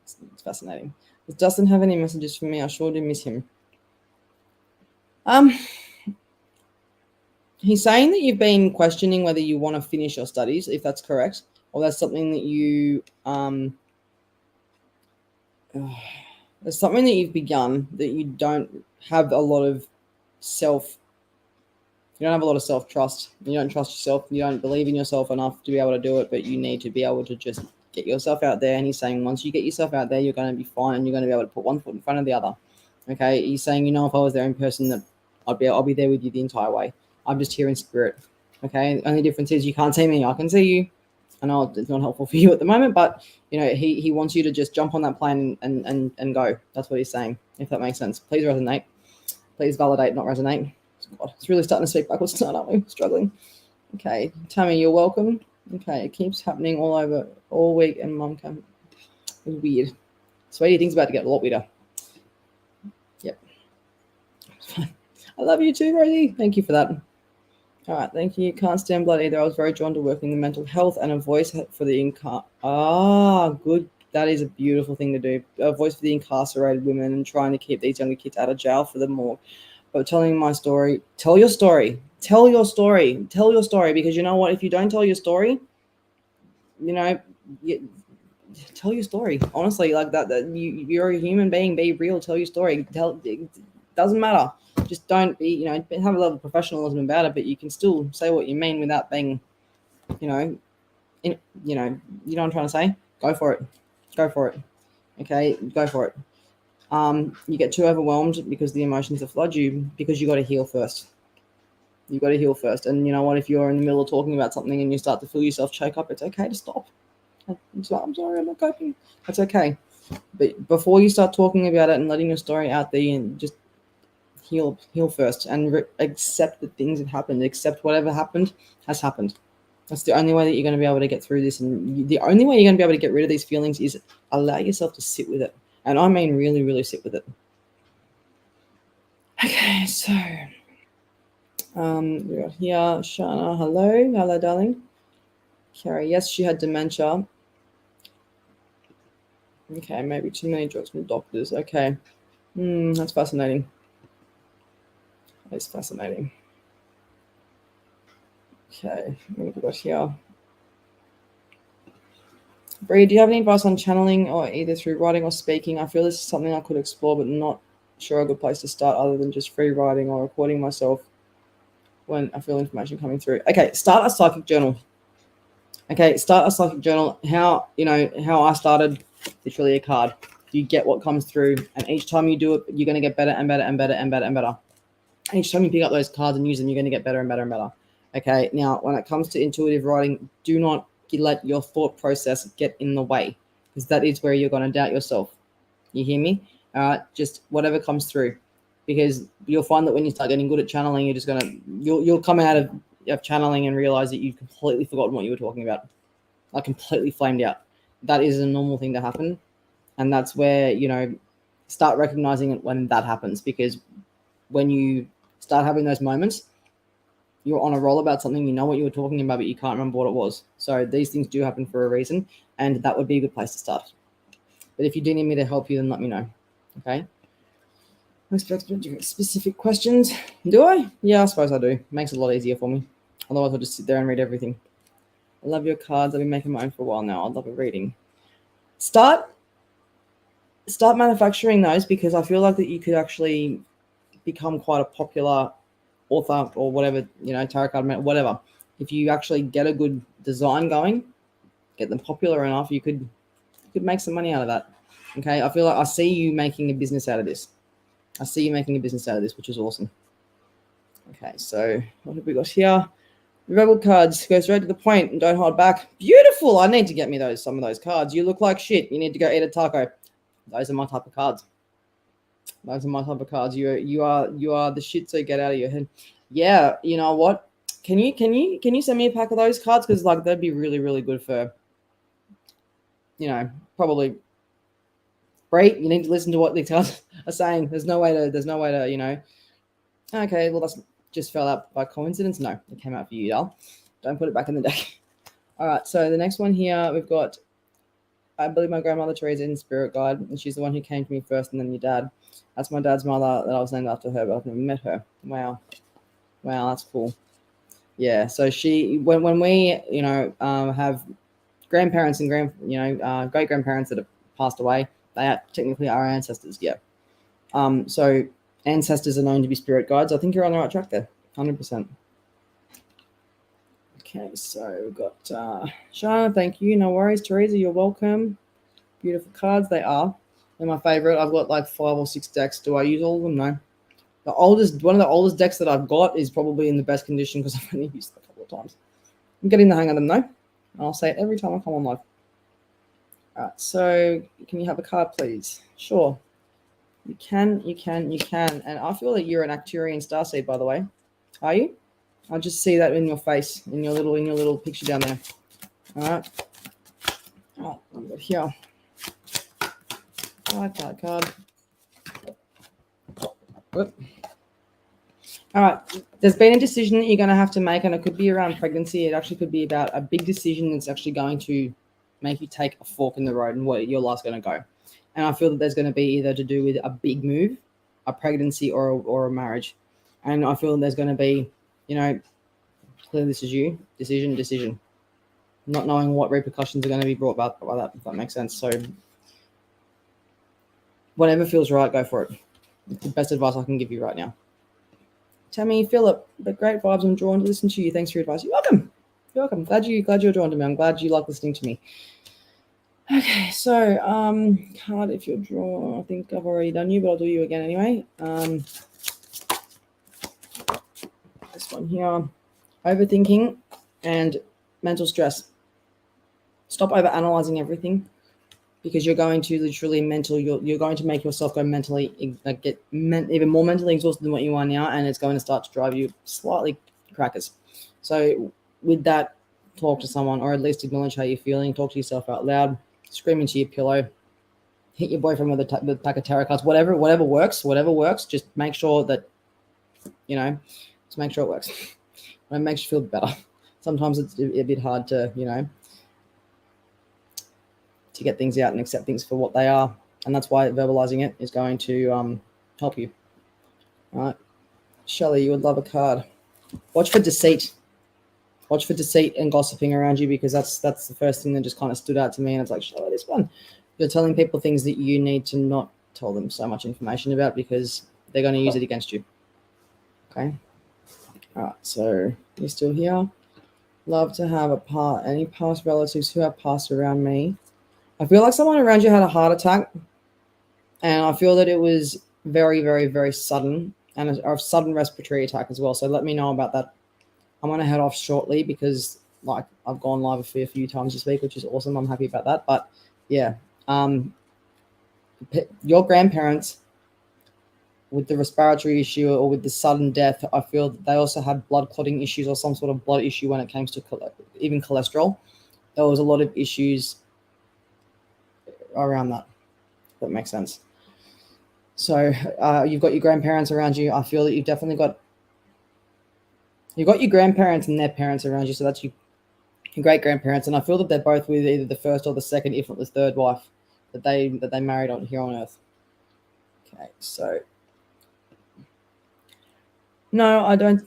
It's fascinating. Does Dustin have any messages for me? I sure do miss him. He's saying that you've been questioning whether you want to finish your studies, if that's correct, or that's something that you there's something that you've begun that you don't have a lot of self-trust. You don't trust yourself. You don't believe in yourself enough to be able to do it, but you need to be able to just get yourself out there. And he's saying once you get yourself out there, you're going to be fine, and you're going to be able to put one foot in front of the other. Okay, he's saying, if I was there in person, that I'll be there with you the entire way. I'm just here in spirit. Okay, only difference is you can't see me. I can see you. I know it's not helpful for you at the moment, but he wants you to just jump on that plane and go. That's what he's saying, if that makes sense. Please resonate. Please validate, not resonate. God, it's really starting to speak backwards tonight, aren't we? Struggling. Okay, Tammy, you're welcome. Okay, it keeps happening all week, and Mum can. It's weird. Sweetie, things about to get a lot weirder. Yep. I love you too, Rosie. Thank you for that. All right, thank you. Can't stand blood either. I was very drawn to working in mental health and a voice for the good. That is a beautiful thing to do. A voice for the incarcerated women and trying to keep these younger kids out of jail for the more. But telling my story, tell your story. Tell your story. Tell your story, because you know what? If you don't tell your story, tell your story. Honestly, like that you're a human being. Be real. Tell your story. It doesn't matter. Just don't be, have a level of professionalism about it, but you can still say what you mean without being, you know what I'm trying to say. Go for it. Okay, go for it. You get too overwhelmed because the emotions have flooded you, because you got to heal first. And you know what? If you're in the middle of talking about something and you start to feel yourself choke up, it's okay to stop. I'm sorry, I'm not coping. That's okay. But before you start talking about it and letting your story out there, and just heal first, and accept the things that happened. Accept whatever happened has happened. That's the only way that you're going to be able to get through this. And the only way you're going to be able to get rid of these feelings is allow yourself to sit with it. And I mean really, really sit with it. Okay, so we got here Shana. Hello, darling. Carrie, yes, she had dementia. Okay, maybe too many drugs from doctors. Okay, that's fascinating. That's fascinating. Okay, what have we got here? Bree, do you have any advice on channeling, or either through writing or speaking? I feel this is something I could explore, but not sure a good place to start other than just free writing or recording myself when I feel information coming through. Okay, start a psychic journal. How I started, literally a card. You get what comes through, and each time you do it, you're going to get better and better and better and better and better. Each time you pick up those cards and use them, you're going to get better and better and better. Okay, now when it comes to intuitive writing, do not let your thought process get in the way, because that is where you're going to doubt yourself. You hear me? Just whatever comes through, because you'll find that when you start getting good at channeling, you're just you'll come out of channeling and realize that you've completely forgotten what you were talking about, like completely flamed out. That is a normal thing to happen, and that's where start recognizing it when that happens, because when you start having those moments, you're on a roll about something, you know what you were talking about, but you can't remember what it was. So these things do happen for a reason, and that would be a good place to start. But if you do need me to help you, then let me know. Okay? Specific questions? Do I? Yeah, I suppose I do. Makes it a lot easier for me. Otherwise, I'll just sit there and read everything. I love your cards. I've been making my own for a while now. I love a reading. Start manufacturing those, because I feel like that you could actually become quite a popular author or whatever, tarot card, whatever. If you actually get a good design going, get them popular enough, you could make some money out of that. Okay, I feel like I see you making a business out of this. Which is awesome. Okay, so what have we got here? Rebel cards, go straight to the point and don't hold back. Beautiful. I need to get me some of those cards. You look like shit. You need to go eat a taco. Those are my type of cards. You are the shit, so get out of your head. Yeah, you know what? Can you send me a pack of those cards? Because that'd be really, really good for, probably. Great. You need to listen to what the cards are saying. There's no way to. Okay, well, that's just fell out by coincidence. No, it came out for you, y'all. Don't put it back in the deck. All right, so the next one here, we've got, I believe my grandmother Teresa in spirit guide, and she's the one who came to me first, and then your dad. That's my dad's mother that I was named after her, but I've never met her. Wow, that's cool. Yeah, so when we have grandparents and great grandparents that have passed away, they are technically our ancestors. Yeah. So ancestors are known to be spirit guides. I think you're on the right track there, 100%. Okay, so we've got Shana, thank you. No worries. Teresa, you're welcome. Beautiful cards they are. They're my favorite. I've got like 5 or 6 decks. Do I use all of them? No. One of the oldest decks that I've got is probably in the best condition because I've only used it a couple of times. I'm getting the hang of them though. I'll say it every time I come on live. All right, so can you have a card, please? Sure. You can. And I feel that you're an Acturian starseed, by the way. Are you? I just see that in your face, in your little picture down there. All right. Oh, I've got here. Card. Whoop. All right. There's been a decision that you're going to have to make, and it could be around pregnancy. It actually could be about a big decision that's actually going to make you take a fork in the road and where your life's going to go. And I feel that there's going to be either to do with a big move, a pregnancy, or a marriage. And I feel that there's going to be, clearly this is you, decision. Not knowing what repercussions are going to be brought about by that, if that makes sense. So whatever feels right, go for it. It's the best advice I can give you right now. Tammy, Philip, the great vibes. I'm drawn to listen to you. Thanks for your advice. You're welcome. You're welcome. Glad you're drawn to me. I'm glad you like listening to me. Okay, so card if you're drawn. I think I've already done you, but I'll do you again anyway. This one here. Overthinking and mental stress. Stop over-analyzing everything, because you're going to literally you're going to make yourself go mentally, even more mentally exhausted than what you are now, and it's going to start to drive you slightly crackers. So with that, talk to someone, or at least acknowledge how you're feeling. Talk to yourself out loud, scream into your pillow, hit your boyfriend with a pack of tarot cards, whatever works. Just make sure that, just make sure it works. And it makes you feel better. Sometimes it's a bit hard to, to get things out and accept things for what they are. And that's why verbalizing it is going to help you. All right. Shelley, you would love a card. Watch for deceit. Watch for deceit and gossiping around you, because that's the first thing that just kind of stood out to me. And it's like, Shelley, this one. You're telling people things that you need to not tell them so much information about, because they're going to use it against you. Okay. All right. So you're still here. Love to have any past relatives who have passed around me. I feel like someone around you had a heart attack, and I feel that it was very, very, very sudden, and a sudden respiratory attack as well. So let me know about that. I'm going to head off shortly, because I've gone live a few times this week, which is awesome. I'm happy about that. But yeah, your grandparents with the respiratory issue or with the sudden death, I feel that they also had blood clotting issues or some sort of blood issue when it came to even cholesterol. There was a lot of issues around that. That makes sense. So you've got your grandparents around you. I feel that you've got your grandparents and their parents around you. So that's your great grandparents, and I feel that they're both with either the first or the second, if not the third wife that they married on here on Earth. Okay, so no, I don't.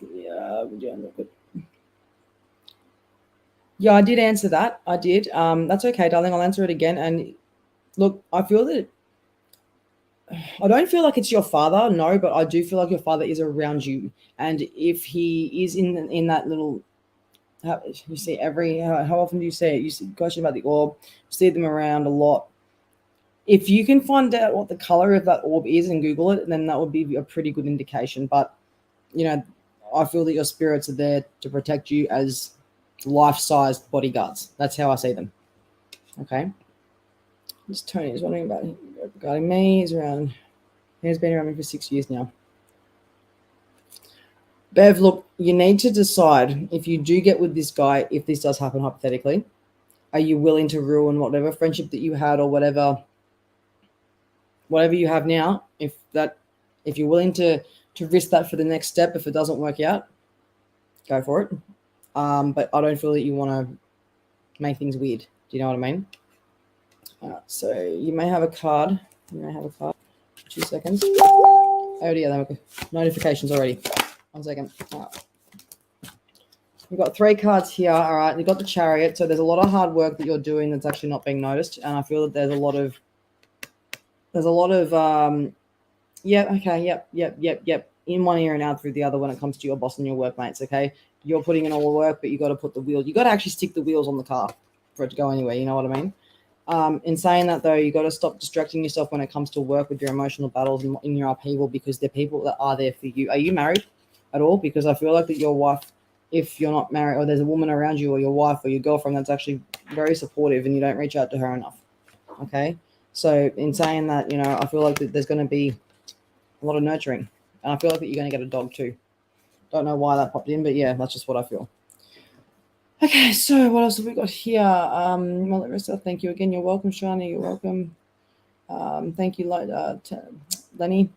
Yeah, I did answer that. I did. That's okay, darling. I'll answer it again. And look, I feel that I don't feel like it's your father, no, but I do feel like your father is around you. And if he is in that little, you see how often do you see it? You see question about the orb, you see them around a lot. If you can find out what the color of that orb is and Google it, then that would be a pretty good indication. But, I feel that your spirits are there to protect you as life-sized bodyguards. That's how I see them. Okay. This Tony is wondering about regarding me. He's been around me for 6 years now. Bev, look, you need to decide if you do get with this guy, if this does happen hypothetically, are you willing to ruin whatever friendship that you had or whatever you have now? If you're willing to risk that for the next step, if it doesn't work out, go for it. But I don't feel that you want to make things weird. Do you know what I mean? So you may have a card. 2 seconds. Oh dear, notifications already. 1 second. We've got 3 cards here. All right, you've got the Chariot. So there's a lot of hard work that you're doing that's actually not being noticed, and I feel that there's a lot of yep. In one ear and out through the other when it comes to your boss and your workmates. Okay, you're putting in all the work, but you got to put the wheel. You got to actually stick the wheels on the car for it to go anywhere. You know what I mean? In saying that, though, you got to stop distracting yourself when it comes to work with your emotional battles and in your upheaval, because they're people that are there for you. Are you married at all? Because I feel like that your wife, if you're not married, or there's a woman around you or your wife or your girlfriend that's actually very supportive and you don't reach out to her enough. Okay? So in saying that, I feel like that there's going to be a lot of nurturing. And I feel like that you're going to get a dog too. Don't know why that popped in, but yeah, that's just what I feel. Okay, so what else have we got here? Melissa, thank you again. You're welcome, Shani. You're welcome. Thank you, Lenny.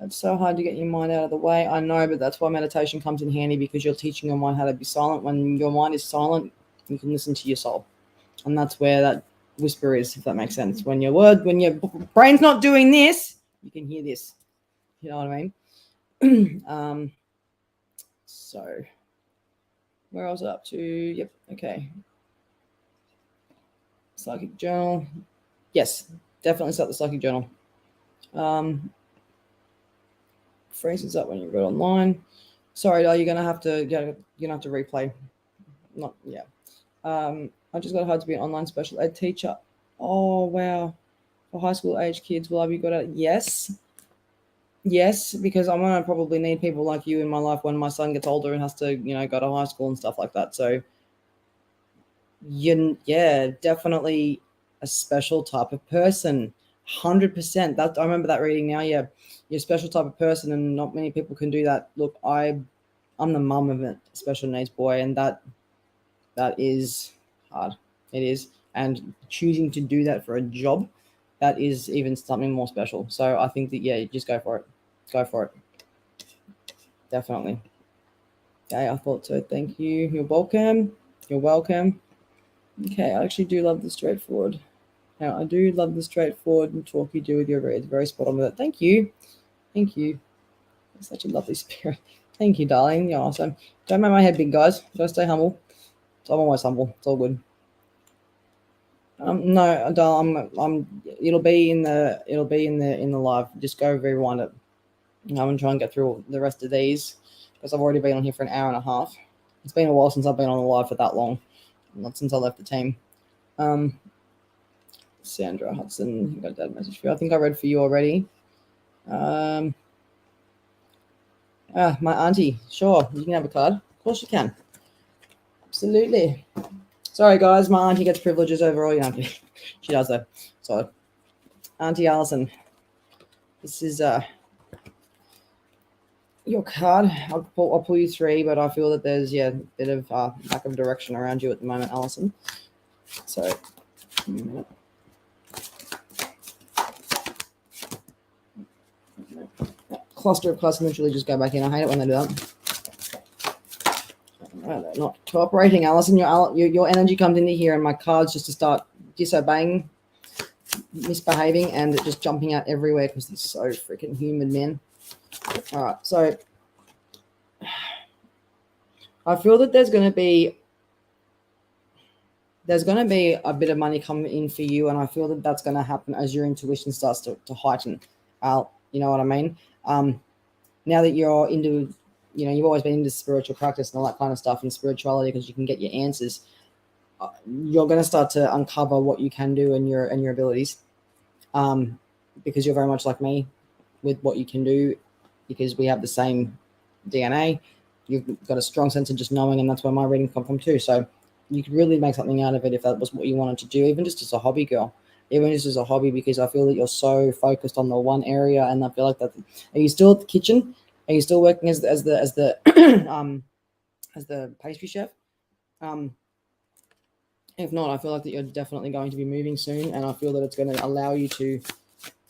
It's so hard to get your mind out of the way. I know, but that's why meditation comes in handy, because you're teaching your mind how to be silent. When your mind is silent, you can listen to your soul. And that's where that whisper is, if that makes sense. When your brain's not doing this, you can hear this. You know what I mean? So where I was up to, yep, okay. Psychic journal. Yes, definitely start the psychic journal. Freezes up when you go online. Sorry, you're gonna have to replay. Not yeah. I just got hard to be an online special ed teacher. Oh wow. For high school age kids, will I be good at it? Yes, because I'm gonna probably need people like you in my life when my son gets older and has to, go to high school and stuff like that. So yeah, definitely a special type of person. 100%. That I remember that reading now. Yeah, you're a special type of person, and not many people can do that. Look, I'm the mum of a special needs boy, and that is hard. It is, and choosing to do that for a job, that is even something more special. So I think that just go for it. Go for it. Definitely. Okay, I thought so. Thank you. You're welcome. You're welcome. Okay, I actually do love the straightforward. Now, I do love the straightforward and talk you do with your reads. Very spot on with it. Thank you. Thank you. That's such a lovely spirit. Thank you, darling. You're awesome. Don't make my head big, guys. Gotta stay humble. So I'm always humble. It's all good. No, it'll be in the live. Just go rewind it. I'm gonna try and get through the rest of these because I've already been on here for an hour and a half. It's been a while since I've been on the live for that long. Not since I left the team. Sandra Hudson, got that message for you. I think I read for you already. My auntie. Sure, you can have a card. Of course you can. Absolutely. Sorry, guys, my auntie gets privileges over all your auntie. She does, though. So, Auntie Alison, this is your card. I'll pull you 3, but I feel that there's a bit of lack of direction around you at the moment, Alison. So, cluster of cards can literally just go back in. I hate it when they do that. They're not cooperating, Alison. Your energy comes into here, and my cards just to start disobeying, misbehaving, and just jumping out everywhere because they're so freaking humid, man. All right, so I feel that there's going to be a bit of money coming in for you, and I feel that that's going to happen as your intuition starts to heighten. You know what I mean? Now that you're into, you've always been into spiritual practice and all that kind of stuff and spirituality because you can get your answers. You're going to start to uncover what you can do and your abilities, because you're very much like me with what you can do, because we have the same DNA. You've got a strong sense of just knowing, and that's where my reading come from too. So you could really make something out of it if that was what you wanted to do, even just as a hobby, girl. Even just as a hobby, because I feel that you're so focused on the one area, and I feel like that. Are you still at the kitchen? Are you still working as the as the pastry chef? If not, I feel like that you're definitely going to be moving soon, and I feel that it's going to allow you to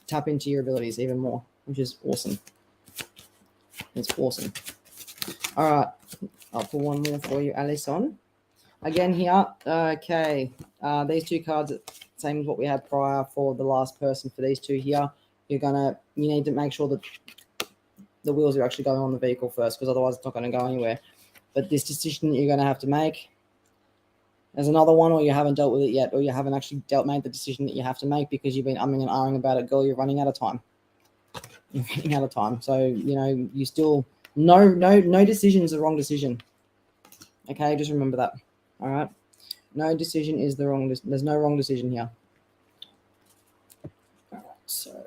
tap into your abilities even more, which is awesome. It's awesome. All right, I'll pull one more for you, Alison. Again here, okay. These 2 cards, same as what we had prior for the last person. For these 2 here, you need to make sure that the wheels are actually going on the vehicle first, because otherwise it's not going to go anywhere. But this decision that you're going to have to make, there's another one, or you haven't dealt with it yet, or you haven't actually made the decision that you have to make because you've been umming and ahhing about it, girl. You're running out of time. You're running out of time. So, you still, no decision is the wrong decision. Okay, just remember that. All right. No decision is the wrong. There's no wrong decision here. All right. So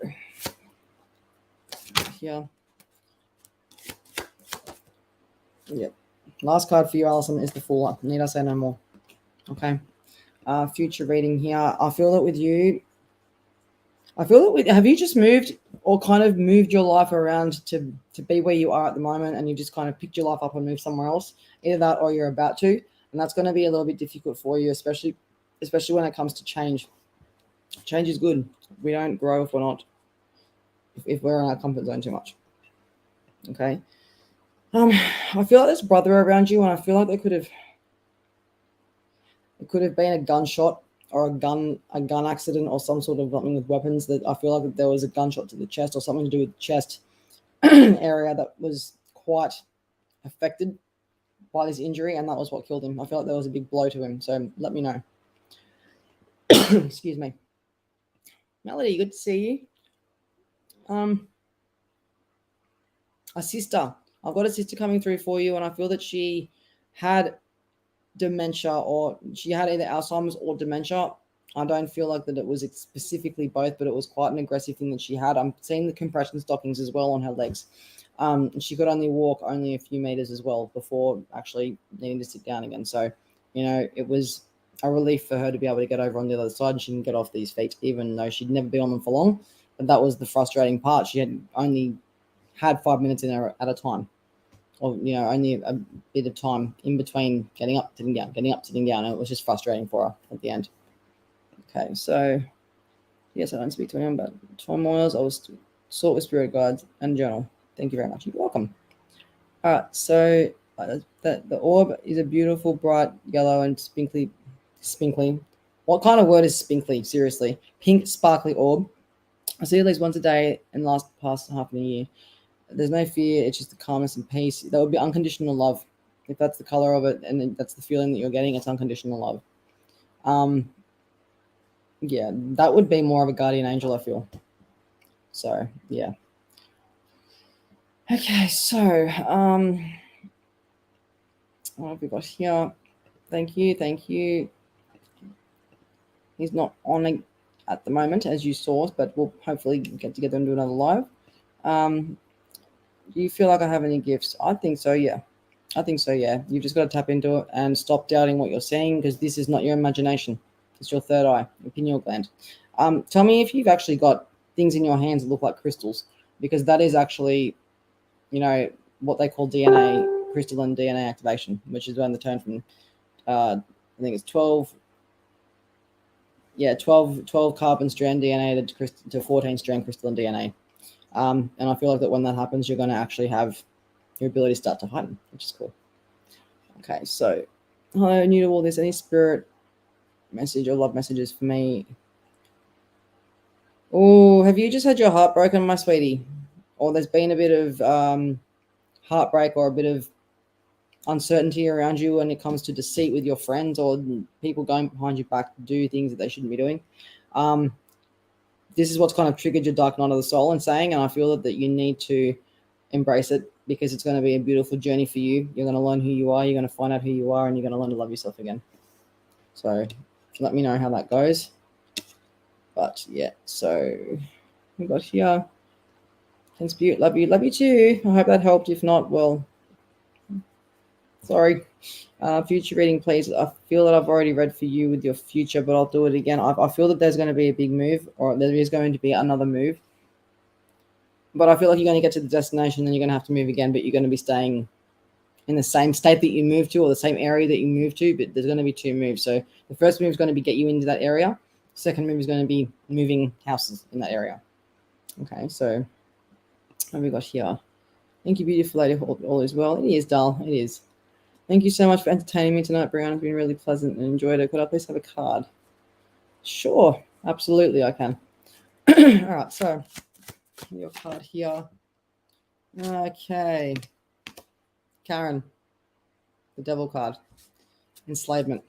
here. Yep. Last card for you, Alison, is the Fool. Need I say no more? Okay. Future reading here. I feel that with you. Have you just moved or kind of moved your life around to be where you are at the moment, and you just kind of picked your life up and moved somewhere else? Either that or you're about to. And that's going to be a little bit difficult for you, especially when it comes to change. Change is good. We don't grow if we're in our comfort zone too much. Okay. I feel like there's brother around you, and I feel like it could have been a gunshot or a gun accident or some sort of something with weapons. That I feel like there was a gunshot to the chest or something to do with the chest area that was quite affected by this injury, and that was what killed him. I feel like there was a big blow to him. So let me know. Excuse me. Melody, good to see you. A sister. I've got a sister coming through for you, and I feel that she had dementia, or she had either Alzheimer's or dementia. I don't feel like that it was specifically both, but it was quite an aggressive thing that she had. I'm seeing the compression stockings as well on her legs. She could only walk only a few meters as well before actually needing to sit down again. So, it was a relief for her to be able to get over on the other side, and she can get off these feet, even though she'd never been on them for long. But that was the frustrating part. She had only had 5 minutes in her at a time, or only a bit of time in between getting up, sitting down, getting up, sitting down, and it was just frustrating for her at the end. Okay, so yes, I don't speak to anyone, but turmoils, I was sought with spirit guides and journal. Thank you very much. You're welcome. All right, so the orb is a beautiful, bright yellow and spinkly. What kind of word is spinkly? Seriously, pink, sparkly orb. I see at least once a day in the past half of the year. There's no fear. It's just the calmness and peace. That would be unconditional love. If that's the color of it, and that's the feeling that you're getting, it's unconditional love. Yeah, that would be more of a guardian angel, I feel. So, yeah. Okay, so, what have we got here? Thank you. He's not on at the moment, as you saw, but we'll hopefully get together and do another live. Do you feel like I have any gifts? I think so, yeah. You've just got to tap into it and stop doubting what you're seeing, because this is not your imagination. It's your third eye, your pineal gland. Tell me if you've actually got things in your hands that look like crystals, because that is actually, what they call DNA, crystalline DNA activation, which is when the turn from, I think it's 12 carbon strand DNA to 14 strand crystalline DNA. And I feel like that when that happens, you're going to actually have your ability start to heighten, which is cool. Okay, so hello, new to all this. Any spirit message or love messages for me? Oh, have you just had your heart broken, my sweetie? Or there's been a bit of heartbreak or a bit of uncertainty around you when it comes to deceit with your friends, or people going behind your back to do things that they shouldn't be doing. This is what's kind of triggered your dark night of the soul and saying, and I feel that you need to embrace it, because it's going to be a beautiful journey for you. You're going to learn who you are, you're going to find out who you are, and you're going to learn to love yourself again. So let me know how that goes. But yeah, so we got here. Thanks, beaut. Love you too. I hope that helped. If not, well, sorry. Future reading, please. I feel that I've already read for you with your future, but I'll do it again. I feel that there's going to be a big move, or there is going to be another move. But I feel like you're going to get to the destination, and you're going to have to move again, but you're going to be staying in the same state that you moved to, or the same area that you moved to, but there's going to be two moves. So the first move is going to be get you into that area. Second move is going to be moving houses in that area. Okay, so what have we got here? Thank you, beautiful lady. All is well. It is, doll. It is. Thank you so much for entertaining me tonight, Bryanna. It's been really pleasant and enjoyed it. Could I please have a card? Sure, absolutely, I can. All right, so your card here. Okay, Karen, the devil card. Enslavement.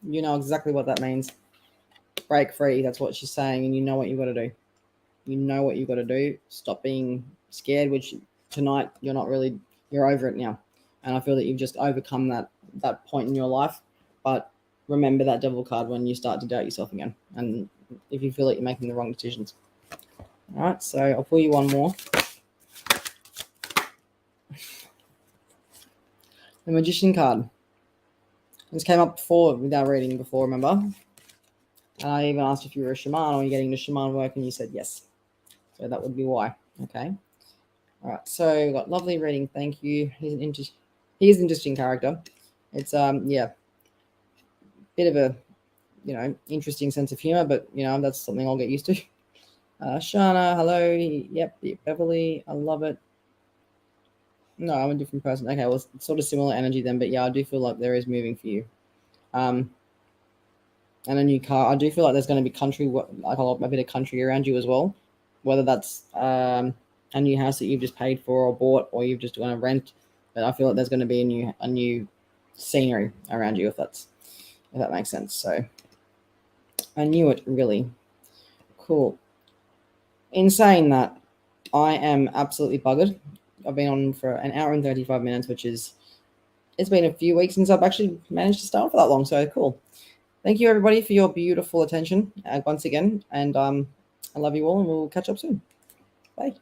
You know exactly what that means. Break free. That's what she's saying, and you know what you've got to do. You know what you've got to do. Stop being scared, which tonight you're over it now. And I feel that you've just overcome that point in your life. But remember that devil card when you start to doubt yourself again, and if you feel like you're making the wrong decisions. All right, so I'll pull you one more. The Magician card. This came up before with our reading before, remember? And I even asked if you were a shaman or you're getting the shaman work, and you said yes. So that would be why. Okay. All right. So we've got lovely reading. Thank you. He's an interesting character. It's bit of a interesting sense of humor, but that's something I'll get used to. Shana, hello. Yep, Beverly, I love it. No, I'm a different person. Okay, well, it's sort of similar energy then, but yeah, I do feel like there is moving for you. And a new car. I do feel like there's going to be like a bit of country around you as well, whether that's a new house that you've just paid for or bought, or you've just going to rent. But I feel like there's going to be a new scenery around you, if that makes sense. So I knew it, really. Cool. In saying that, I am absolutely buggered. I've been on for an hour and 35 minutes, it's been a few weeks since I've actually managed to start for that long. So cool. Thank you, everybody, for your beautiful attention once again. And I love you all, and we'll catch up soon. Bye.